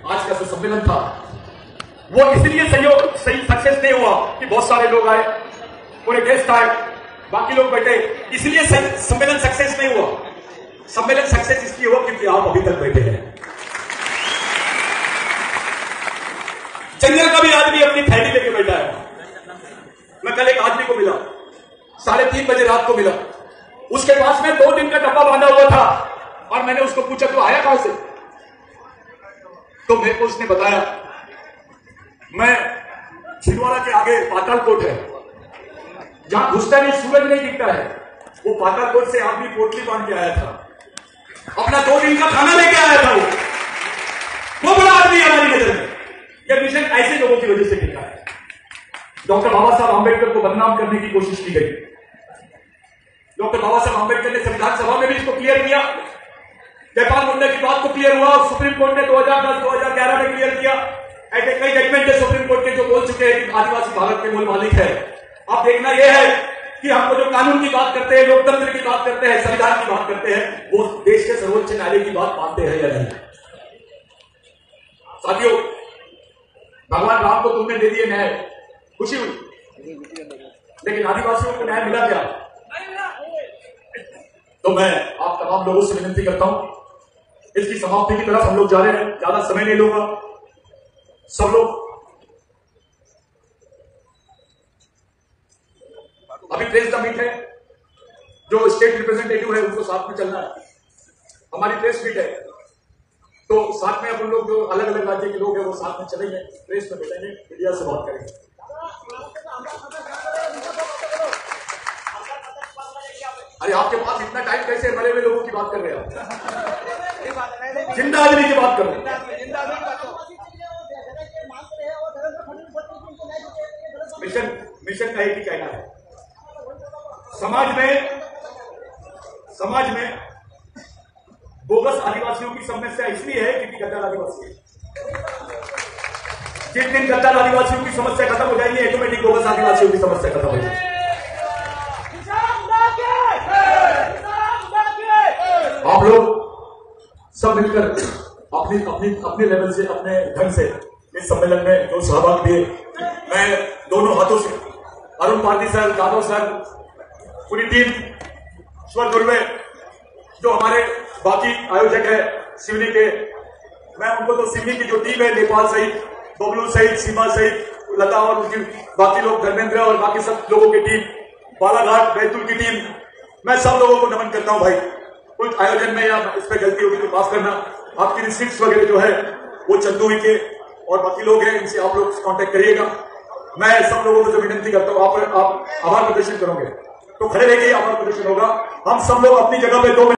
आज का जो सम्मेलन था वो इसलिए सही सक्सेस नहीं हुआ कि बहुत सारे लोग आए, पूरे गेस्ट आए, बाकी लोग बैठे, इसलिए सम्मेलन सक्सेस नहीं हुआ। सम्मेलन सक्सेस इसलिए हुआ क्योंकि आप अभी तक बैठे हैं। जंगल का भी आदमी अपनी थैली लेके बैठा है। मैं कल एक आदमी को मिला, 3:30 बजे रात को मिला, उसके पास में 2 दिन का डब्बा बांधा हुआ था और मैंने उसको पूछा तो आया कहां से? तो मेरे को उसने बताया मैं छिंदवाड़ा के आगे पातालकोट है, जहां घुसता नहीं, सूरज नहीं दिखता है, वो पातालकोट से आदमी पोटली बांध के आया था, अपना 2 दिन का खाना लेके आया था। वो बड़ा आदमी है हमारी नजर में। यह मिशन ऐसे लोगों की वजह से टिका है। डॉक्टर बाबा साहब आंबेडकर को बदनाम करने की कोशिश की गई। डॉक्टर बाबा साहब आंबेडकर ने संविधान सभा में भी इसको क्लियर किया। जयपाल मुंडा की बात को क्लियर हुआ, सुप्रीम कोर्ट ने 2010-2011 में क्लियर किया। ऐसे कई जजमेंट है सुप्रीम कोर्ट के जो बोल चुके हैं कि आदिवासी भारत के मूल मालिक है। अब देखना यह है कि हमको जो कानून की बात करते हैं, लोकतंत्र की बात करते हैं, संविधान की बात करते हैं, वो देश के सर्वोच्च न्यायालय की बात मानते हैं या नहीं। साथियों, भगवान राम को तुमने दे दिए न्याय, खुशी हुई, लेकिन आदिवासियों को न्याय मिला क्या? तो मैं आप तमाम लोगों से विनती करता हूं, इसकी समाप्ति की तरफ हम लोग जा रहे हैं, ज्यादा समय नहीं लूंगा। सब लोग अभी प्रेस द मीट है, जो स्टेट रिप्रेजेंटेटिव है उनको साथ में चलना है। हमारी प्रेस मीट है, तो साथ में अपन लोग जो अलग अलग राज्य के लोग हैं वो साथ में चलेंगे, प्रेस में बैठेंगे, मीडिया से बात करेंगे। अरे आपके पास इतना टाइम कैसे? मरे हुए लोगों की बात कर रहे हैं आप, जिंदा आदमी की बात कर रहे हैं। मिशन का एक ही कहना है, समाज में बोगस आदिवासियों की समस्या इसलिए है क्योंकि गद्दार आदिवासी है। जिस दिन गद्दार आदिवासियों की समस्या खत्म हो जाएगी, ऑटोमेटिक बोगस आदिवासियों की समस्या खत्म हो जाएगी। आप लोग सब मिलकर अपने लेवल से, अपने ढंग से इस सम्मेलन में जो सहभाग दिए, मैं दोनों हाथों से अरुण पारदी सर, जादव सर, पूरी टीम, ईश्वर दुर्वे, जो हमारे बाकी आयोजक है सिवनी के, मैं उनको तो सिवनी की जो टीम है, नेपाल सहित, बबलू सहित, सीमा सहित, लता और उनकी बाकी लोग, धर्मेंद्र और बाकी सब लोगों की टीम, बालाघाट बैतूल की टीम, मैं सब लोगों को नमन करता हूं भाई। कुछ आयोजन में या इस पर गलती होगी तो माफ करना। आपकी रिसिप्ट्स वगैरह जो है वो चंदू के और बाकी लोग हैं, इनसे आप लोग कांटेक्ट करिएगा। मैं सब लोगों को जो विनती करता हूं, आप आभार प्रदर्शन करोगे तो खड़े रह के आभार प्रदर्शन होगा। हम सब लोग अपनी जगह पे 2 मिनट